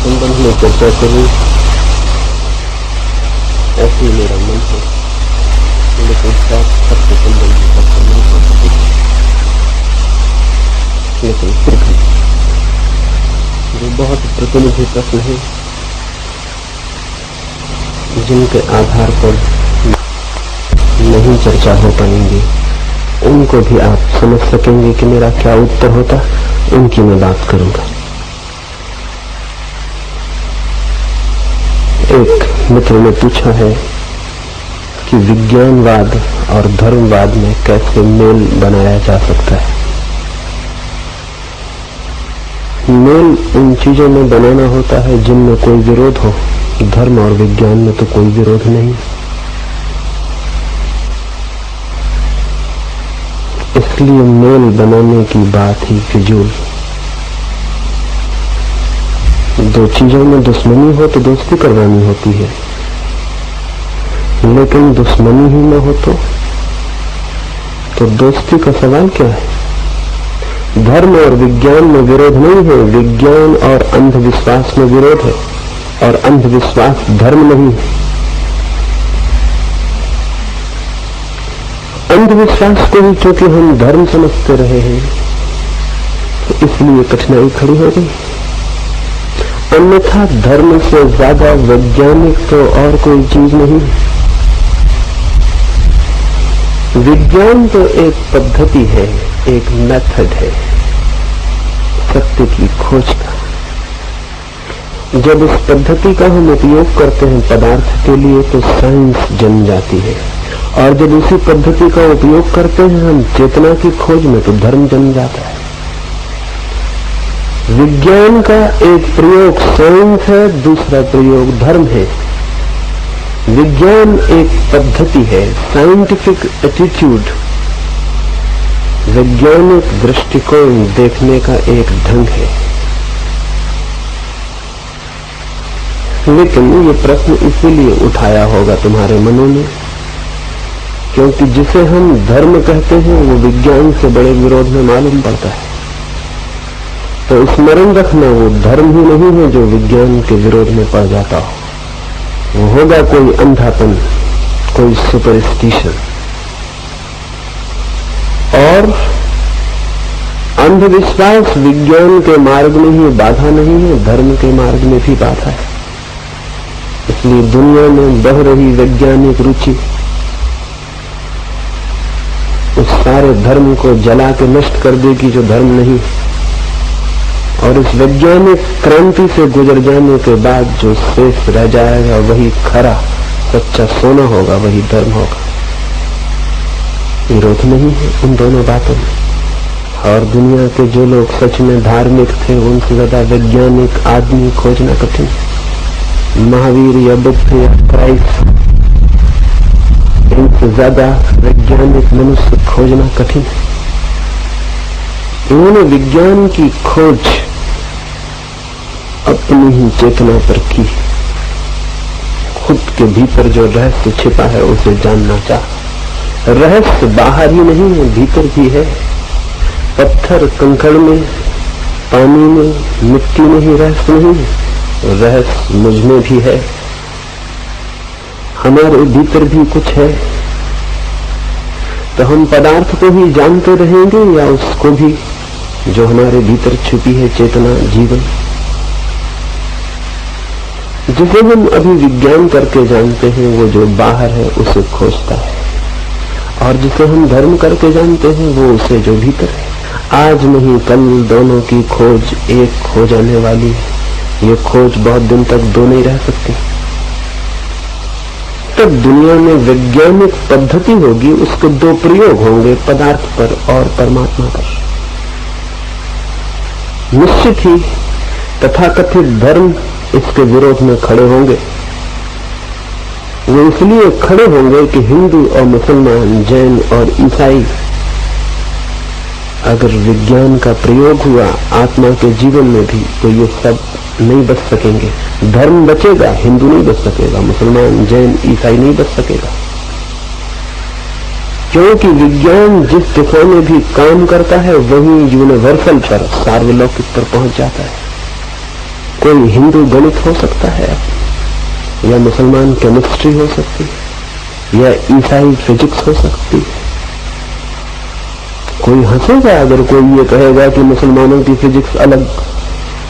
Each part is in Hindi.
संबंध में चर्चा करूं, ऐसे ही मेरा मन है, लेकिन सबके संबंध में चर्चा नहीं हो सकती। लेकिन फिर भी जो बहुत प्रतिनिधि प्रश्न है जिनके आधार पर नहीं चर्चा हो पाएंगी, उनको भी आप समझ सकेंगे कि मेरा क्या उत्तर होता, उनकी मैं बात करूंगा। एक मित्र ने पूछा है कि विज्ञानवाद और धर्मवाद में कैसे मेल बनाया जा सकता है। मेल उन चीजों में बनाना होता है जिनमें कोई विरोध हो। धर्म और विज्ञान में तो कोई विरोध नहीं, इसलिए मेल बनाने की बात ही फिजूल। दो चीजों में दुश्मनी हो तो दोस्ती करवानी होती है, लेकिन दुश्मनी ही न हो तो दोस्ती का सवाल क्या है। धर्म और विज्ञान में विरोध नहीं है, विज्ञान और अंधविश्वास में विरोध है, और अंधविश्वास धर्म नहीं है। अंधविश्वास को ही क्योंकि हम धर्म समझते रहे हैं, तो इसलिए कठिनाई खड़ी हो गई। अन्यथा धर्म से ज्यादा वैज्ञानिक तो और कोई चीज नहीं। विज्ञान तो एक पद्धति है, एक मेथड है सत्य की खोज का। जब इस पद्धति का हम उपयोग करते हैं पदार्थ के लिए तो साइंस जन्म जाती है, और जब उसी पद्धति का उपयोग करते हैं हम चेतना की खोज में तो धर्म जन्म जाता है। विज्ञान का एक प्रयोग साइंस है, दूसरा प्रयोग धर्म है। विज्ञान एक पद्धति है, साइंटिफिक एटीट्यूड, वैज्ञानिक दृष्टिकोण देखने का एक ढंग है। लेकिन ये प्रश्न इसीलिए उठाया होगा तुम्हारे मनों में क्योंकि जिसे हम धर्म कहते हैं वो विज्ञान से बड़े विरोध में मालूम पड़ता है। तो स्मरण रखना, वो धर्म ही नहीं है जो विज्ञान के विरोध में पड़ जाता हो, वो होगा कोई अंधापन, कोई सुपरस्टिशन। और अंधविश्वास विज्ञान के मार्ग में ही बाधा नहीं है, धर्म के मार्ग में भी बाधा है। इसलिए दुनिया में बह रही वैज्ञानिक रुचि उस सारे धर्म को जला के नष्ट कर देगी जो धर्म नहीं, और इस वैज्ञानिक क्रांति से गुजर जाने के बाद जो शेष रह जाएगा वही खरा सच्चा सोना होगा, वही धर्म होगा। विरोध नहीं है उन दोनों बातों में। और दुनिया के जो लोग सच में धार्मिक थे उनसे ज्यादा वैज्ञानिक आदमी खोजना कठिन। महावीर या बुद्ध या क्राइस्ट, इनसे ज्यादा वैज्ञानिक मनुष्य खोजना कठिन है। इन्होंने विज्ञान की खोज अपनी ही चेतना पर की, खुद के भीतर जो रहस्य छिपा है उसे जानना चाहा। रहस्य बाहर ही नहीं है, भीतर भी है। पत्थर कंकड़ में, पानी में, मिट्टी में ही रहस्य नहीं है, रहस्य मुझ में भी है, हमारे भीतर भी कुछ है। तो हम पदार्थ को ही जानते रहेंगे या उसको भी जो हमारे भीतर छुपी है चेतना, जीवन, जिसे हम अभी विज्ञान करके जानते हैं वो जो बाहर है उसे खोजता है, और जिसे हम धर्म करके जानते हैं वो उसे जो भीतर है। आज नहीं कल दोनों की खोज एक हो जाने वाली है। ये खोज बहुत दिन तक दो नहीं रह सकती। तब दुनिया में वैज्ञानिक पद्धति होगी, उसके दो प्रयोग होंगे, पदार्थ पर और परमात्मा पर। निश्चित ही तथाकथित धर्म इसके विरोध में खड़े होंगे। वो इसलिए खड़े होंगे कि हिंदू और मुसलमान, जैन और ईसाई, अगर विज्ञान का प्रयोग हुआ आत्मा के जीवन में भी तो ये सब नहीं बच सकेंगे। धर्म बचेगा, हिंदू नहीं बच सकेगा, मुसलमान, जैन, ईसाई नहीं बच सकेगा। क्योंकि विज्ञान जिस दिशा में भी काम करता है वही यूनिवर्सल पर, सार्वलौकिक पर पहुंच जाता है। कोई हिंदू गणित हो सकता है, या मुसलमान केमिस्ट्री हो सकती है, या ईसाई फिजिक्स हो सकती है। कोई हंसेगा अगर कोई ये कहेगा कि मुसलमानों की फिजिक्स अलग,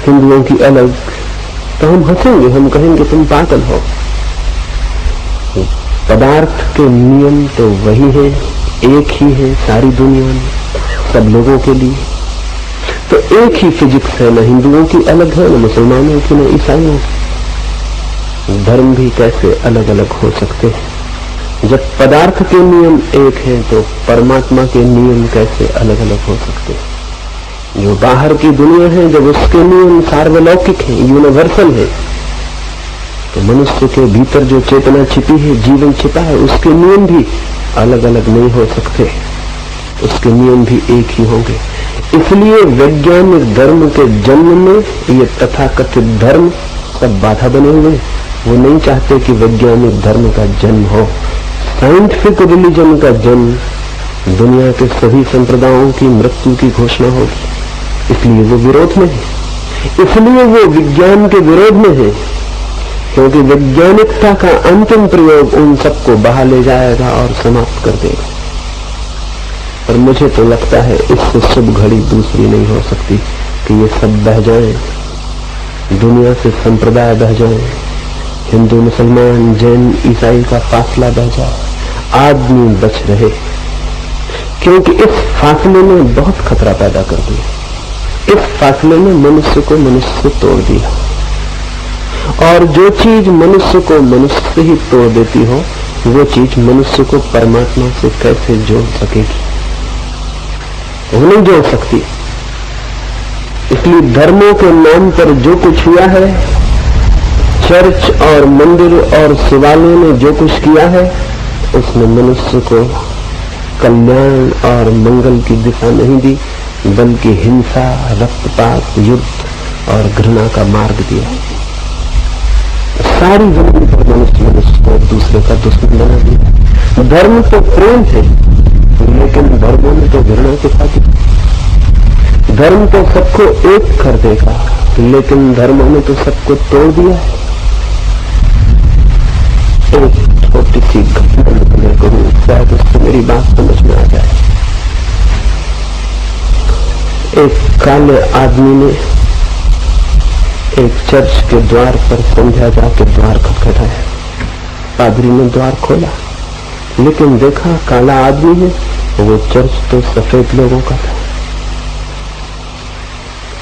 हिंदुओं की अलग, तो हम हंसेंगे, हम कहेंगे तुम पागल हो। पदार्थ के नियम तो वही है, एक ही है सारी दुनिया में, सब लोगों के लिए। तो एक ही फिजिक्स है, न हिंदुओं की अलग है, न मुसलमानों की, न ईसाइयों की। धर्म भी कैसे अलग अलग हो सकते हैं? जब पदार्थ के नियम एक है तो परमात्मा के नियम कैसे अलग अलग हो सकते हैं? जो बाहर की दुनिया है, जब उसके नियम सार्वलौकिक हैं, यूनिवर्सल है, तो मनुष्य के भीतर जो चेतना छिपी है, जीवन छिपा है, उसके नियम भी अलग अलग नहीं हो सकते, उसके नियम भी एक ही होंगे। इसलिए वैज्ञानिक धर्म के जन्म में ये तथाकथित धर्म सब बाधा बने हुए। वो नहीं चाहते कि वैज्ञानिक धर्म का जन्म हो। साइंटिफिक रिलीजन का जन्म दुनिया के सभी संप्रदायों की मृत्यु की घोषणा होगी, इसलिए वो विरोध में है। इसलिए वो विज्ञान के विरोध में है, क्योंकि वैज्ञानिकता का अंतिम प्रयोग उन सबको बहा ले जाएगा और समाप्त कर देगा। पर मुझे तो लगता है इससे शुभ घड़ी दूसरी नहीं हो सकती कि ये सब बह जाएं, दुनिया से संप्रदाय बह जाएं, हिंदू मुसलमान जैन ईसाई का फासला बह जाए, आदमी बच रहे। क्योंकि इस फासले ने बहुत खतरा पैदा कर दिया। इस फासले ने मनुष्य को मनुष्य से तोड़ दिया, और जो चीज मनुष्य को मनुष्य से ही तोड़ देती हो, वो चीज मनुष्य को परमात्मा से कैसे जोड़ सकेगी? वो नहीं जोड़ सकती। इसलिए धर्मों के नाम पर जो कुछ हुआ है, चर्च और मंदिर और शिवालयों ने जो कुछ किया है, उसने मनुष्य को कल्याण और मंगल की दिशा नहीं दी, बल्कि हिंसा, रक्तपात, युद्ध और घृणा का मार्ग दिया। सारी जिंदगी पर मनुष्य को दूसरे का दुश्मन बना दिया। धर्म तो प्रेम है, लेकिन धर्मों ने तो घृणा सिखा दी। धर्म तो सबको एक कर देगा, लेकिन धर्मों ने तो सबको तोड़ दिया है। एक छोटी सी घटना मैं करूं, शायद उससे मेरी बात समझ में आ जाए। एक काले आदमी ने एक चर्च के द्वार पर संध्या जाके द्वार खटखटाया। पादरी ने द्वार खोला, लेकिन देखा काला आदमी है, वो चर्च तो सफेद लोगों का था।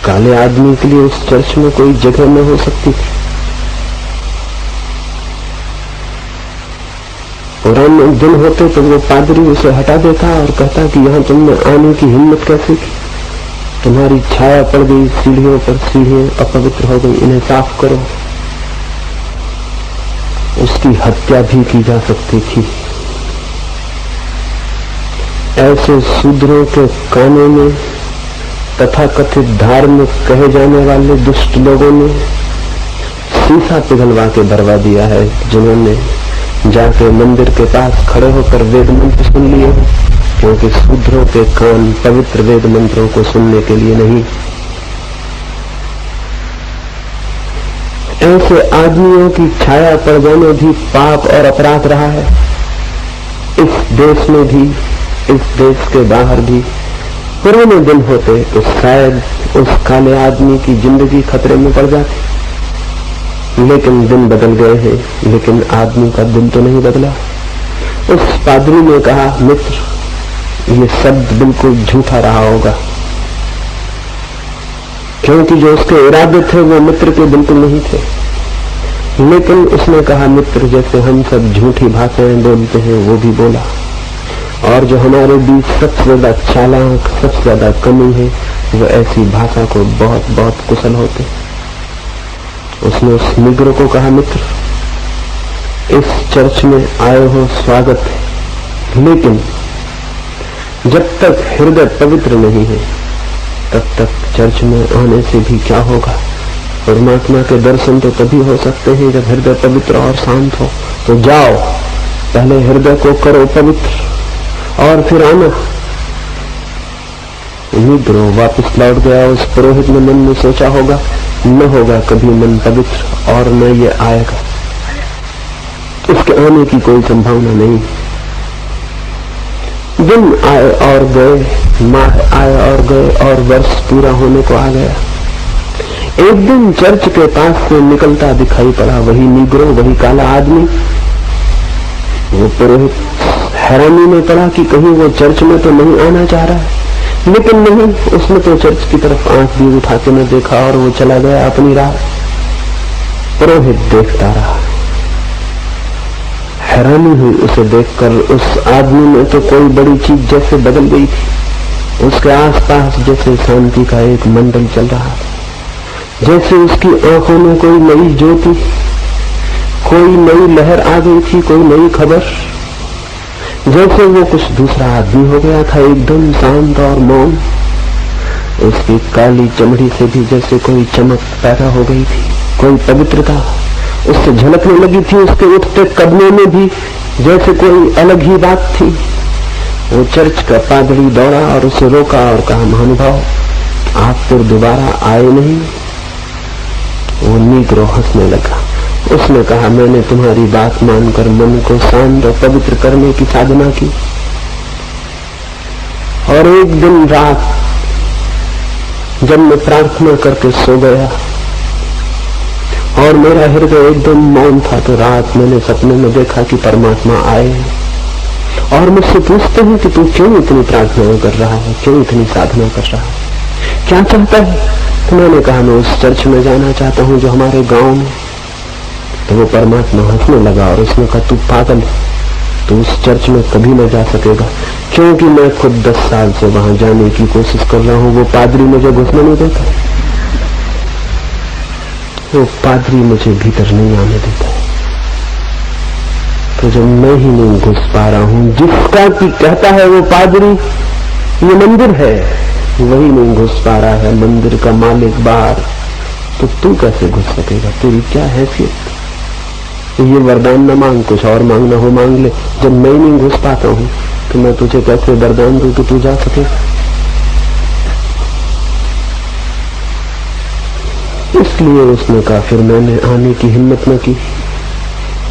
काले आदमी के लिए उस चर्च में कोई जगह न हो सकती थी। पुराने दिन होते तो वो पादरी उसे हटा देता और कहता कि यहां तुमने आने की हिम्मत कैसे की? तुम्हारी छाया पड़ गई सीढ़ियों पर, सीढ़ियां अपवित्र हो गई, इन्हें साफ करो। उसकी हत्या भी की जा सकती थी। ऐसे शूद्रों के कानों में तथाकथित धार्मिक कहे जाने वाले दुष्ट लोगों ने शीशा पिघलवा के भरवा दिया है, जिन्होंने जाके मंदिर के पास खड़े होकर वेद मंत्र सुन लिए, क्योंकि शूद्रों के कान पवित्र वेद मंत्रों को सुनने के लिए नहीं। ऐसे आदमियों की छाया पड़ जाना भी पाप और अपराध रहा है, इस देश में भी, इस देश के बाहर भी। पुराने दिन होते तो शायद उस काले आदमी की जिंदगी खतरे में पड़ जाती, लेकिन दिन बदल गए हैं, लेकिन आदमी का दिल तो नहीं बदला। उस पादरी ने कहा, मित्र, ये शब्द बिल्कुल झूठा रहा होगा, क्योंकि जो उसके इरादे थे वो मित्र के बिल्कुल नहीं थे। लेकिन उसने कहा, मित्र, जैसे हम सब झूठी भाषाएं बोलते हैं वो भी बोला, और जो हमारे बीच सबसे ज्यादा चालाक, सबसे ज्यादा कमी है, वो ऐसी भाषा को बहुत बहुत कुशल होते। उसने उस निग्रो को कहा, मित्र, इस चर्च में आए हो स्वागत है, लेकिन जब तक हृदय पवित्र नहीं है तब तक चर्च में आने से भी क्या होगा? परमात्मा के दर्शन तो तभी हो सकते हैं जब हृदय पवित्र और शांत हो। तो जाओ, पहले हृदय को करो पवित्र और फिर आना। निग्रो वापस लौट गया। उस पुरोहित ने मन में सोचा होगा, न होगा कभी मन पवित्र और न ये आएगा। इसके आने की कोई संभावना नहीं। दिन आए और गए, माह आए और गए और वर्ष पूरा होने को आ गया। एक दिन चर्च के पास से निकलता दिखाई पड़ा वही नीग्रो, वही काला आदमी। वो पुरोहित हैरानी में पड़ा कि कहीं वो चर्च में तो नहीं आना चाह रहा है, लेकिन नहीं, उसने तो चर्च की तरफ आंख भी उठा के न देखा और वो चला गया अपनी राह। पुरोहित देखता रहा। हैरानी हुई उसे देखकर। उस आदमी में तो कोई बड़ी चीज जैसे बदल गई थी। उसके आसपास जैसे शांति का एक मंडल चल रहा था, जैसे उसकी आंखों में कोई नई ज्योति, कोई नई लहर आ गई थी, कोई नई खबर। जैसे वो कुछ दूसरा आदमी हो गया था, एकदम शांत और मौन। उसकी काली चमड़ी से भी जैसे कोई चमक पैदा हो गई थी, कोई पवित्रता उससे झलकने लगी थी। उसके उठते कदमों में भी जैसे कोई अलग ही बात थी। वो चर्च का पादरी दौड़ा और उसे रोका और कहा, महानुभाव, आप फिर दोबारा आए नहीं? वो नीग्रो हंसने लगा। उसने कहा, मैंने तुम्हारी बात मानकर मन को शांत और पवित्र करने की साधना की, और एक दिन रात जब मैं प्रार्थना करके सो गया और मेरा हृदय एकदम मौन था, तो रात मैंने सपने में देखा कि परमात्मा आए और मुझसे पूछते हैं कि तू क्यों इतनी प्रार्थना कर रहा है, क्यों इतनी साधना कर रहा है, क्या चाहता है? तो मैंने कहा, मैं उस चर्च में जाना चाहता हूं जो हमारे गांव में। तो वो परमात्मा हंसने लगा और उसने कहा, तू पागल है, तू उस चर्च में कभी न जा सकेगा, क्योंकि मैं खुद 10 साल से वहां जाने की कोशिश कर रहा हूं। वो पादरी मुझे घुसने नहीं देता, वो पादरी मुझे भीतर नहीं आने देता। तो जब मैं ही नहीं घुस पा रहा हूं, जिसका कि कहता है वो पादरी ये मंदिर है, वही नहीं घुस पा रहा है, मंदिर का मालिक बाहर, तो तू कैसे घुस सकेगा? तेरी क्या हैसियत? ये वरदान न मांग, कुछ और मांगना हो मांग ले। जब मैं ही नहीं घुस पाता हूं तो मैं तुझे कैसे वरदान दूं कि तू जा सकेगा? इसलिए उसने कहा, फिर मैंने आने की हिम्मत न की।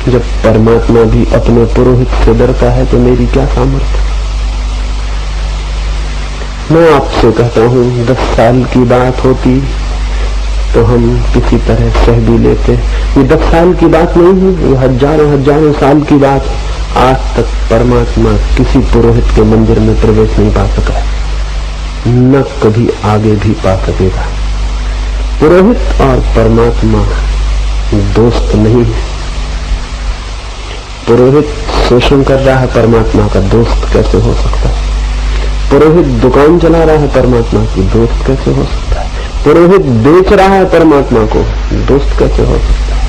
जब परमात्मा भी अपने पुरोहित से डरता है तो मेरी क्या सामर्थ्य? मैं आपसे कहता हूं, 10 साल की बात होती तो हम किसी तरह सह भी लेते। ये 10 साल की बात नहीं है, ये हजारों हजारों साल की बात। आज तक परमात्मा किसी पुरोहित के मंदिर में प्रवेश नहीं पा सका, न कभी आगे भी पा सकेगा। पुरोहित और परमात्मा दोस्त नहीं है। पुरोहित शोषण कर रहा है, परमात्मा का दोस्त कैसे हो सकता है? पुरोहित दुकान चला रहा है, परमात्मा की दोस्त कैसे हो सकता है? पुरोहित बेच रहा है परमात्मा को, दोस्त कैसे हो सकता है?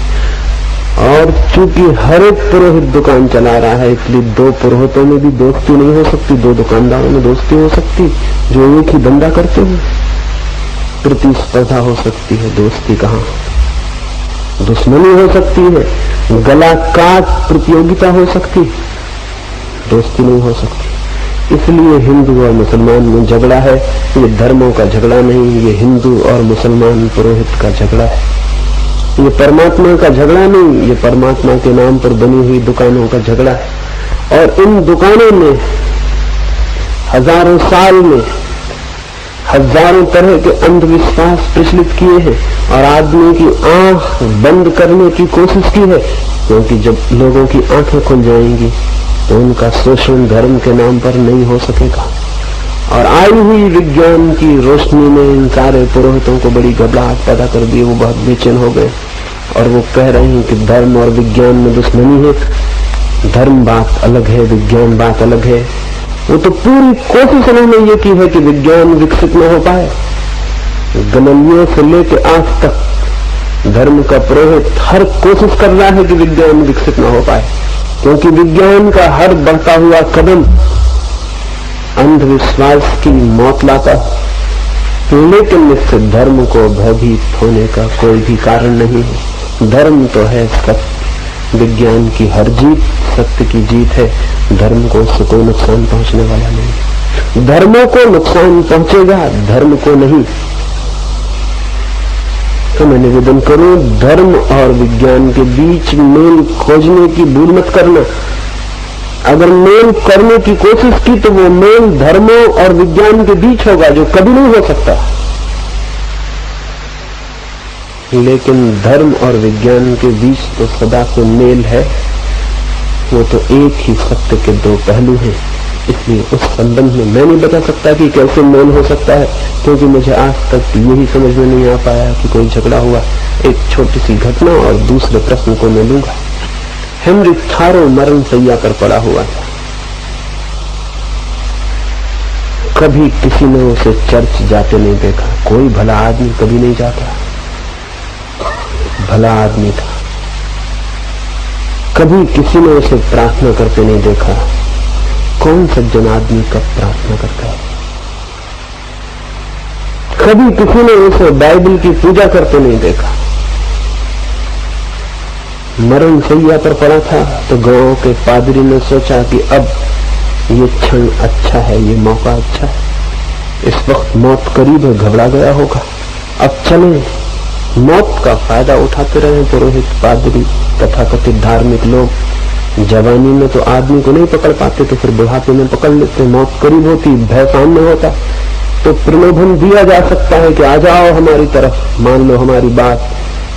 और चूंकि हर एक पुरोहित दुकान चला रहा है, इसलिए 2 पुरोहितों में भी दोस्ती नहीं हो सकती, 2 दुकानदारों में दोस्ती हो सकती जो एक ही धंधा करते हैं। प्रतिस्पर्धा हो सकती है, दोस्ती कहां? दुश्मनी हो सकती है, गला काट प्रतियोगिता हो सकती, दोस्ती नहीं हो सकती। इसलिए हिंदू और मुसलमान में झगड़ा है। ये धर्मों का झगड़ा नहीं, ये हिंदू और मुसलमान पुरोहित का झगड़ा है। ये परमात्मा का झगड़ा नहीं, ये परमात्मा के नाम पर बनी हुई दुकानों का झगड़ा है। और इन दुकानों में हजारों साल में हजारों तरह के अंधविश्वास प्रचलित किए हैं और आदमी की आंख बंद करने की कोशिश की है, क्योंकि जब लोगों की आंखें खुल जाएंगी तो उनका शोषण धर्म के नाम पर नहीं हो सकेगा। और आई हुई विज्ञान की रोशनी में इन सारे पुरोहितों को बड़ी घबराहट पैदा कर दी। वो बहुत बेचैन हो गए और वो कह रहे हैं कि धर्म और विज्ञान में दुश्मनी है, धर्म बात अलग है, विज्ञान बात अलग है। वो तो पूरी कोशिश उन्होंने ये की है कि विज्ञान विकसित न हो पाए। गलिलियो से लेकर आज तक धर्म का पुरोहित हर कोशिश कर रहा है कि विज्ञान विकसित न हो पाए, क्योंकि विज्ञान का हर बढ़ता हुआ कदम अंधविश्वास की मौत लाता है। लेकिन इससे धर्म को भयभीत होने का कोई भी कारण नहीं है। धर्म तो है सत्य, विज्ञान की हर जीत सत्य की जीत है। धर्म को उससे कोई नुकसान पहुंचने वाला नहीं। धर्मों को नुकसान पहुंचेगा, धर्म को नहीं। तो मैं निवेदन करूं, धर्म और विज्ञान के बीच मेल खोजने की भूल मत करना। अगर मेल करने की कोशिश की तो वो मेल धर्मों और विज्ञान के बीच होगा, जो कभी नहीं हो सकता। लेकिन धर्म और विज्ञान के बीच तो सदा से मेल है। वो तो एक ही सत्य के दो पहलू हैं। इसलिए उस संबंध में मैं नहीं बता सकता कि कैसे मेल हो सकता है, क्योंकि मुझे आज तक यही समझ में नहीं आ पाया कि कोई झगड़ा हुआ। एक छोटी सी घटना और दूसरे प्रश्न को मैं लूंगा। हेनरी थारो मरण शैया पर पड़ा हुआ था। कभी किसी ने उसे चर्च जाते नहीं देखा। कोई भला आदमी कभी नहीं जाता, भला आदमी था। कभी किसी ने उसे प्रार्थना करते नहीं देखा। कौन सज्जन आदमी कब प्रार्थना करता है? कभी किसी ने उसे बाइबल की पूजा करते नहीं देखा। मरण शैया पर पड़ा था तो गांव के पादरी ने सोचा कि अब ये क्षण अच्छा है, ये मौका अच्छा है, इस वक्त मौत करीब है, घबरा गया होगा, अब चलें, मौत का फायदा उठाते रहे। पुरोहित, पादरी, तथाकथित धार्मिक लोग जवानी में तो आदमी को नहीं पकड़ पाते, तो फिर बुढ़ापे में पकड़ लेते। मौत करीब होती, भय सामने होता, तो प्रलोभन दिया जा सकता है कि आ जाओ हमारी तरफ, मान लो हमारी बात,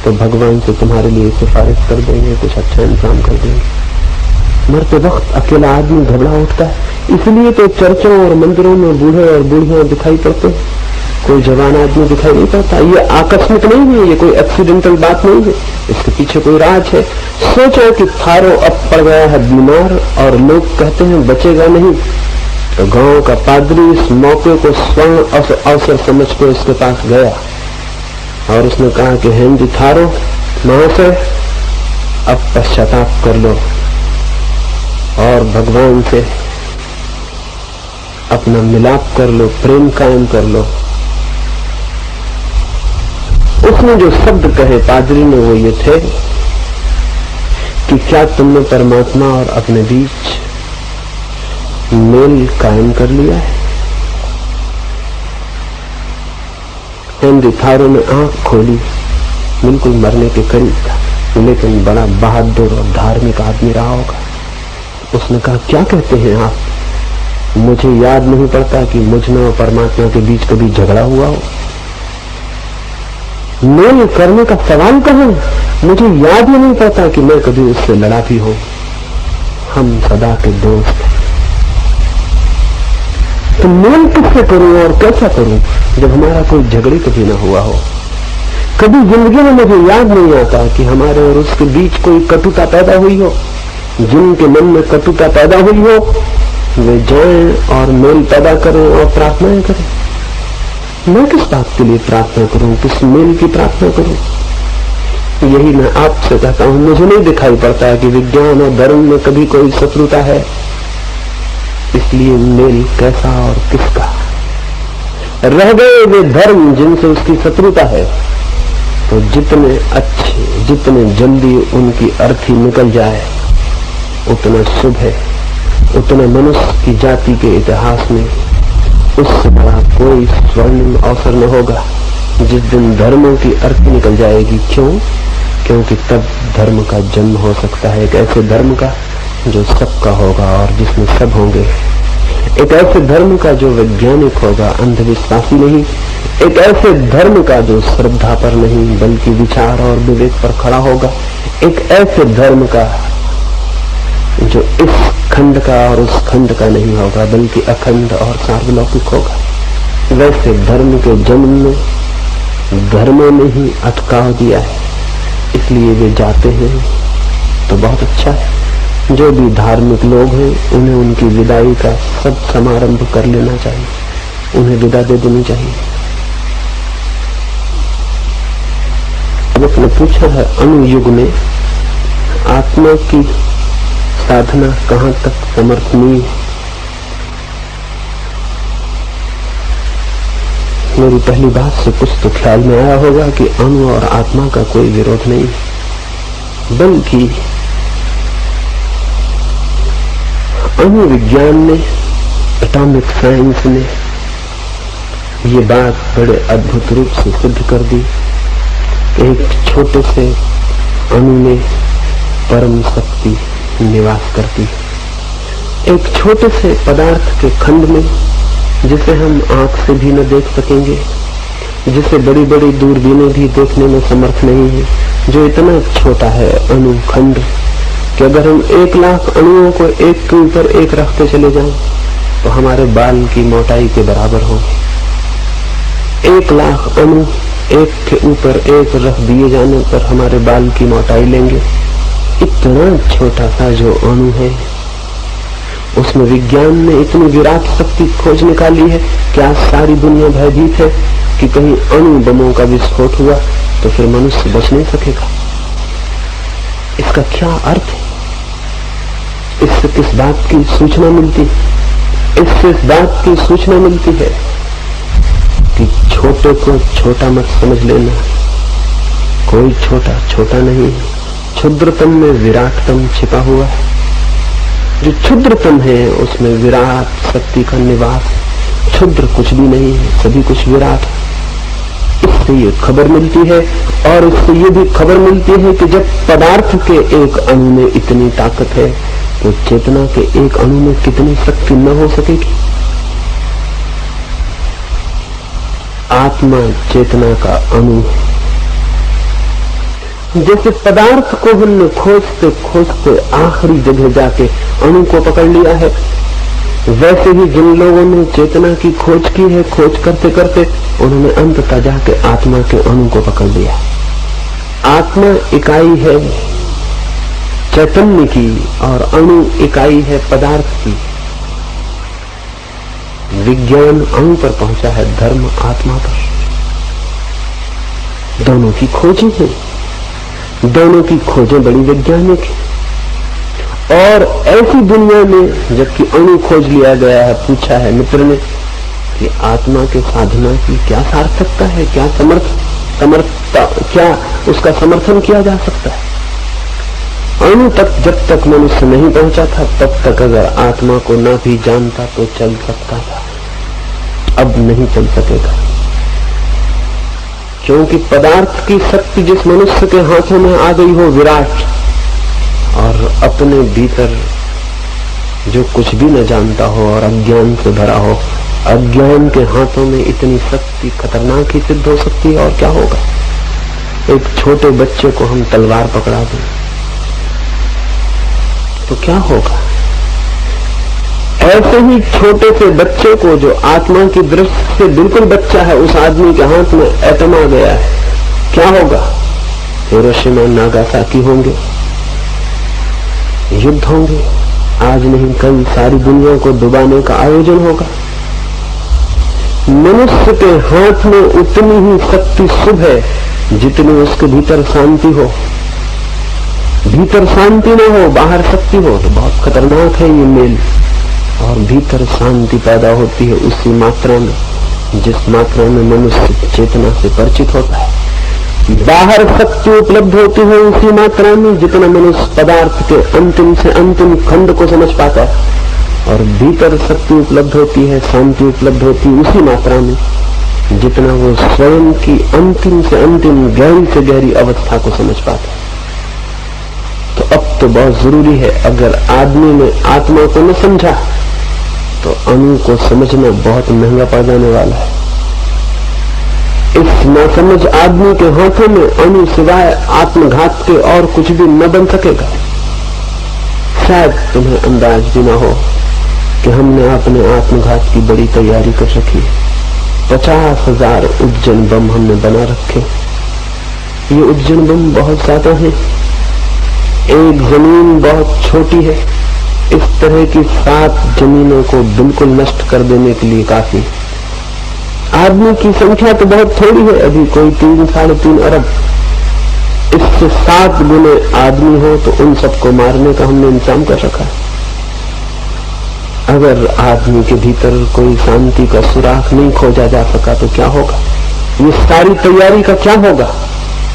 तो भगवान से तुम्हारे लिए सिफारिश कर देंगे, कुछ अच्छा इंतजाम कर देंगे। मरते वक्त अकेला आदमी घबरा उठता है। इसलिए तो चर्चों और मंदिरों में बूढ़े और बूढ़ियां दिखाई पड़ते हैं, कोई जवान आदमी दिखाई नहीं पड़ता। ये आकस्मिक नहीं है, ये कोई एक्सीडेंटल बात नहीं है, इसके पीछे कोई राज है। सोचो कि थारो अब पड़ गया है बीमार और लोग कहते हैं बचेगा नहीं, तो गांव का पादरी इस मौके को स्वर्ण अवसर समझ कर इसके पास गया और उसने कहा कि हेनरी थारो महाशय, अब पश्चाताप कर लो और भगवान से अपना मिलाप कर लो, प्रेम कायम कर लो। उसने जो शब्द कहे पादरी ने वो ये थे कि क्या तुमने परमात्मा और अपने बीच मेल कायम कर लिया है? हेनरी थारो ने आंख खोली, बिल्कुल मरने के करीब था, लेकिन बड़ा बहादुर और धार्मिक आदमी रहा होगा। उसने कहा, क्या कहते हैं आप? मुझे याद नहीं पड़ता कि मुझ में और परमात्मा के बीच कभी झगड़ा हुआ हो। मेल करने का सवाल कहां? मुझे याद ही नहीं पड़ता कि मैं कभी उससे लड़ा भी हूं। हम सदा के दोस्त। तो मेल किससे करूं और कैसा करूं जब हमारा कोई झगड़े कभी ना हुआ हो? कभी जिंदगी में मुझे याद नहीं आता कि हमारे और उसके बीच कोई कटुता पैदा हुई हो। जिनके मन में कटुता पैदा हुई हो वे जाएं और मेल पैदा करें और प्रार्थनाएं करें। मैं किस बात के लिए प्रार्थना करूं, किस मेल की प्रार्थना करूं? यही मैं आपसे कहता हूं, मुझे नहीं दिखाई पड़ता कि विज्ञान और धर्म में कभी कोई शत्रुता है। इसलिए मेल कैसा और किसका? रह गए वे धर्म जिनसे उसकी शत्रुता है, तो जितने अच्छे, जितने जल्दी उनकी अर्थी निकल जाए उतना शुभ है। उतना मनुष्य की जाति के इतिहास में उससे बड़ा कोई स्वर्णिम अवसर न होगा जिस दिन धर्मों की अर्थी निकल जाएगी। क्यों? क्योंकि तब धर्म का जन्म हो सकता है, एक ऐसे धर्म का जो सबका होगा और जिसमें सब होंगे। एक ऐसे धर्म का जो वैज्ञानिक होगा, अंधविश्वासी नहीं। एक ऐसे धर्म का जो श्रद्धा पर नहीं बल्कि विचार और विवेक पर खड़ा होगा। एक ऐसे धर्म का जो इस खंड का और उस खंड का नहीं होगा बल्कि अखंड और सार्वलौकिक होगा। वैसे धर्म के जन्म में धर्मों ने ही अटकाव दिया है, इसलिए वे जाते हैं तो बहुत अच्छा है। जो भी धार्मिक लोग हैं उन्हें उनकी विदाई का सब समारंभ कर लेना चाहिए, उन्हें विदा दे देनी चाहिए। ने पूछा है, अनुयुग में आत्मा की साधना कहां तक समर्थनीय? मेरी पहली बात से कुछ तो ख्याल में आया होगा कि अणु और आत्मा का कोई विरोध नहीं, बल्कि अणु विज्ञान ने, एटॉमिक साइंस ने ये बात बड़े अद्भुत रूप से सिद्ध कर दी कि एक छोटे से अणु में परम शक्ति निवास करती है। एक छोटे से पदार्थ के खंड में जिसे हम आंख से भी न देख सकेंगे, जिसे बड़ी बड़ी दूरबीनें भी देखने में समर्थ नहीं है, जो इतना छोटा है अणु खंड कि अगर हम 1,00,000 अणुओं को एक के ऊपर एक रखते चले जाएं तो हमारे बाल की मोटाई के बराबर होंगे। 1,00,000 अणु एक के ऊपर एक रख दिए जाने पर हमारे बाल की मोटाई लेंगे। इतना छोटा सा जो अणु है उसमें विज्ञान ने इतनी विराट शक्ति खोज निकाली है कि आज सारी दुनिया भयभीत है कि कहीं अणु बमों का विस्फोट हुआ तो फिर मनुष्य बच नहीं सकेगा। इसका क्या अर्थ है? इससे किस बात की सूचना मिलती है? इससे इस बात की सूचना मिलती है कि छोटे को छोटा मत समझ लेना। कोई छोटा छोटा नहीं है। क्षुद्रतम में विराटतम छिपा हुआ है। जो क्षुद्रतम है उसमें विराट शक्ति का निवास है। क्षुद्र कुछ भी नहीं है, सभी कुछ विराट है। इससे ये खबर मिलती है और इससे ये भी खबर मिलती है कि जब पदार्थ के एक अणु में इतनी ताकत है तो चेतना के एक अणु में कितनी शक्ति न हो सकेगी। आत्मा चेतना का अणु है। जैसे पदार्थ को हमने खोजते खोजते आखिरी जगह जाके अणु को पकड़ लिया है, वैसे ही जिन लोगों ने चेतना की खोज की है, खोज करते करते उन्होंने अंततः जाके आत्मा के अणु को पकड़ लिया। आत्मा इकाई है चैतन्य की और अणु इकाई है पदार्थ की। विज्ञान अणु पर पहुंचा है, धर्म आत्मा पर। दोनों की खोजें हैं, दोनों की खोजें बड़ी वैज्ञानिक है। और ऐसी दुनिया में जबकि अणु खोज लिया गया है, पूछा है मित्र ने कि आत्मा के साधना की क्या सार्थकता है, क्या समर्थता, क्या उसका समर्थन किया जा सकता है। अणु तक जब तक मनुष्य नहीं पहुंचा था तब तक अगर आत्मा को न भी जानता तो चल सकता था, अब नहीं चल सकेगा। क्योंकि पदार्थ की शक्ति जिस मनुष्य के हाथों में आ गई हो विराट, और अपने भीतर जो कुछ भी न जानता हो और अज्ञान से भरा हो, अज्ञान के हाथों में इतनी शक्ति खतरनाक ही सिद्ध हो सकती है। और क्या होगा? एक छोटे बच्चे को हम तलवार पकड़ा दें तो क्या होगा? ऐसे ही छोटे से बच्चे को जो आत्मा की दृष्टि से बिल्कुल बच्चा है, उस आदमी के हाथ में एटम आ गया है, क्या होगा? हिरोशिमा नागासाकी होंगे, युद्ध होंगे, आज नहीं कल सारी दुनिया को डुबाने का आयोजन होगा। मनुष्य के हाथ में उतनी ही शक्ति शुभ है जितनी उसके भीतर शांति हो। भीतर शांति न हो, बाहर शक्ति हो तो बहुत खतरनाक है ये मेल। और भीतर शांति पैदा होती है उसी मात्रा में जिस मात्रा में मनुष्य चेतना से परिचित होता है। बाहर शक्ति उपलब्ध होती है उसी मात्रा में जितना मनुष्य पदार्थ के अंतिम से अंतिम खंड को समझ पाता है। और भीतर शक्ति उपलब्ध होती है, शांति उपलब्ध होती है उसी मात्रा में जितना वो स्वयं की अंतिम से अंतिम गहरी से गहरी अवस्था को समझ पाता है। तो अब तो बहुत जरूरी है, अगर आदमी ने आत्मा को न समझा तो अणु को समझना बहुत महंगा पड़ जाने वाला है। इस नासमझ आदमी के हाथों में अणु सिवाय आत्मघात के और कुछ भी न बन सकेगा। शायद तुम्हें अंदाज भी न हो कि हमने अपने आत्मघात की बड़ी तैयारी कर रखी है। 50,000 उज्जैन बम हमने बना रखे। ये उज्जैन बम बहुत ज्यादा है। एक जमीन बहुत छोटी है, इस तरह की 7 जमीनों को बिल्कुल नष्ट कर देने के लिए काफी। आदमी की संख्या तो बहुत थोड़ी है, अभी कोई 3-3.5 अरब। इससे 7 गुने आदमी हो तो उन सबको मारने का हमने इंतजाम कर रखा है। अगर आदमी के भीतर कोई शांति का सुराख नहीं खोजा जा सका तो क्या होगा? ये सारी तैयारी का क्या होगा?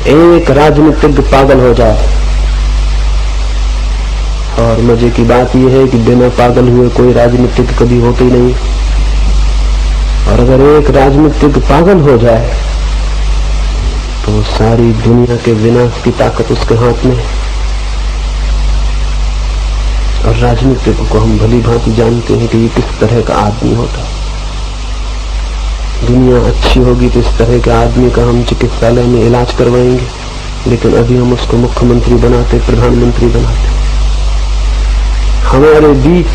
एक राजनीतिज्ञ पागल हो जाए। और मजे की बात यह है कि बिना पागल हुए कोई राजनीतिज्ञ कभी होते ही नहीं। और अगर एक राजनीतिज्ञ पागल हो जाए तो सारी दुनिया के विनाश की ताकत उसके हाथ में है। और राजनीतिक को हम भली भांति जानते हैं कि ये किस तरह का आदमी होता है। दुनिया अच्छी होगी तो इस तरह के आदमी का हम चिकित्सालय में इलाज करवाएंगे, लेकिन अभी हम उसको मुख्यमंत्री बनाते, प्रधानमंत्री बनाते। हमारे बीच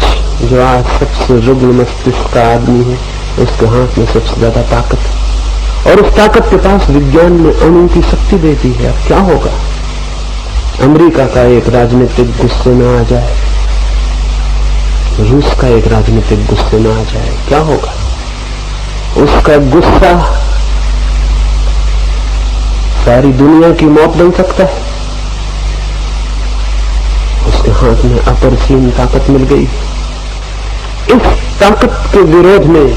जो आज सबसे रुग्ण मस्तिष्क का आदमी है, उसके हाथ में सबसे ज्यादा ताकत है, और उस ताकत के पास विज्ञान में अणु की शक्ति देती है। अब क्या होगा? अमेरिका का एक राजनीतिक गुस्से में आ जाए, रूस का एक राजनीतिक गुस्से में आ जाए, क्या होगा? उसका गुस्सा सारी दुनिया की मौत बन सकता है। उसके हाथ में अपरिसीम ताकत मिल गई। इस ताकत के विरोध में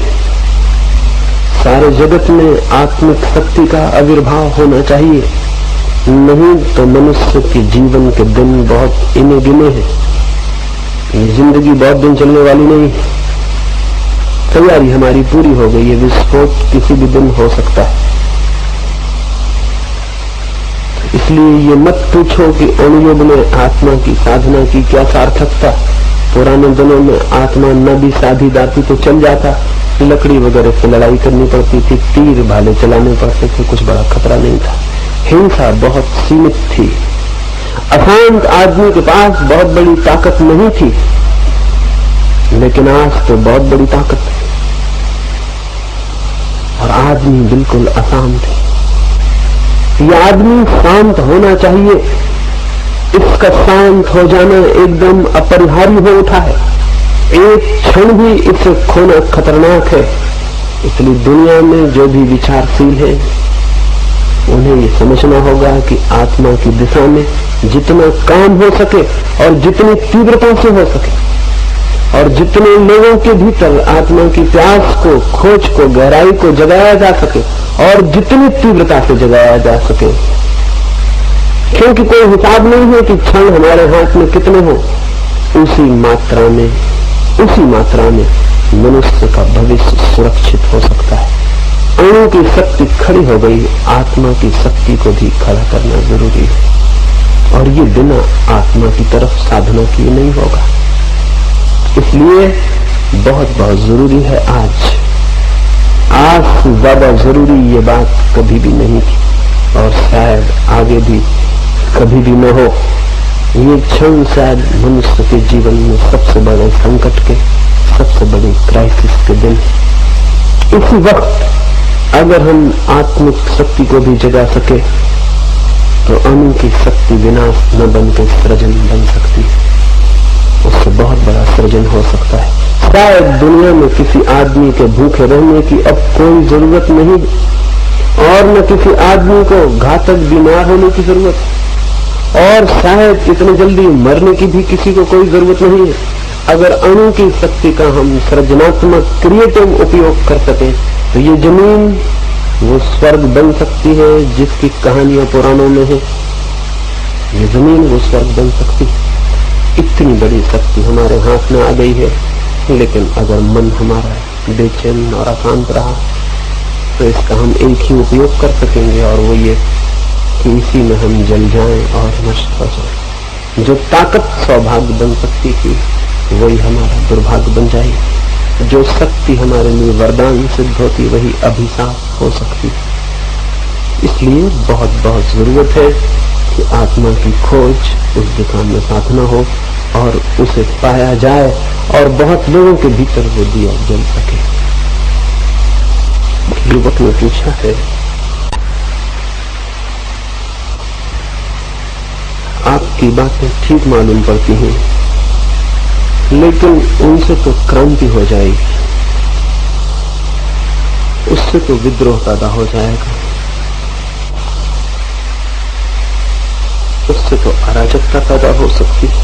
सारे जगत में आत्मिक शक्ति का आविर्भाव होना चाहिए, नहीं तो मनुष्य के जीवन के दिन बहुत इने गिने हैं। ये जिंदगी बहुत दिन चलने वाली नहीं है। तैयारी हमारी पूरी हो गई है, विस्फोट किसी भी दिन हो सकता है। इसलिए ये मत पूछो कि अणुयुग में आत्मा की साधना की क्या सार्थकता। पुराने दिनों में आत्मा न भी साधी दाती तो चल जाता, लकड़ी वगैरह से लड़ाई करनी पड़ती थी, तीर भाले चलाने पड़ते थे, कुछ बड़ा खतरा नहीं था, हिंसा बहुत सीमित थी, अशांत आदमी के पास बहुत बड़ी ताकत नहीं थी। लेकिन आज तो बहुत बड़ी ताकत है और आदमी बिल्कुल अशांत है। ये आदमी शांत होना चाहिए, इसका शांत हो जाना एकदम अपरिहार्य हो उठा है। एक क्षण भी इसे खोना खतरनाक है। इसलिए दुनिया में जो भी विचारशील है उन्हें ये समझना होगा कि आत्मा की दिशा में जितना काम हो सके और जितनी तीव्रता से हो सके और जितने लोगों के भीतर आत्मा की प्यास को, खोज को, गहराई को जगाया जा सके और जितनी तीव्रता से जगाया जा सके, क्योंकि कोई हिसाब नहीं है कि क्षण हमारे हाथ में कितने हो, उसी मात्रा में मनुष्य का भविष्य सुरक्षित हो सकता है। अणु की शक्ति खड़ी हो गई, आत्मा की शक्ति को भी खड़ा करना जरूरी है और ये बिना आत्मा की तरफ साधना किए नहीं होगा। इसलिए बहुत बहुत जरूरी है। आज से ज्यादा जरूरी ये बात कभी भी नहीं थी और शायद आगे भी कभी भी न हो। ये क्षण शायद मनुष्य के जीवन में सबसे बड़े संकट के, सबसे बड़ी क्राइसिस के दिन। इसी वक्त अगर हम आत्मिक शक्ति को भी जगा सके तो अणु की शक्ति विनाश न बनकर सृजन बन सकती है। उससे बहुत बड़ा सृजन हो सकता है। शायद दुनिया में किसी आदमी के भूखे रहने की अब कोई जरूरत नहीं और न किसी आदमी को घातक बीमार होने की जरूरत है और शायद इतने जल्दी मरने की भी किसी को कोई जरूरत नहीं है। अगर अणु की शक्ति का हम सृजनात्मक क्रिएटिव उपयोग कर सके तो ये जमीन वो स्वर्ग बन सकती है जिसकी कहानियां पुराणों में है। ये जमीन वो स्वर्ग बन सकती है। इतनी बड़ी शक्ति हमारे हाथ में आ गई है, लेकिन अगर मन हमारा बेचैन और अशांत रहा तो इसका हम एक ही उपयोग कर सकेंगे और वो ये कि इसी में हम जल जाएं और नष्ट हो जाएं। जो ताकत सौभाग्य बन सकती थी वही हमारा दुर्भाग्य बन जाएगी। जो शक्ति हमारे लिए वरदान सिद्ध होती वही अभिशाप हो सकती। इसलिए बहुत बहुत जरूरत है कि आत्मा की खोज उस दिशा में साधना हो और उसे पाया जाए और बहुत लोगों के भीतर वो दिया जल सके। युवक ने पूछा है, आपकी बातें ठीक मालूम पड़ती हैं, लेकिन उनसे तो क्रांति हो जाएगी, उससे तो विद्रोह पैदा हो जाएगा, उससे तो अराजकता पैदा हो सकती है।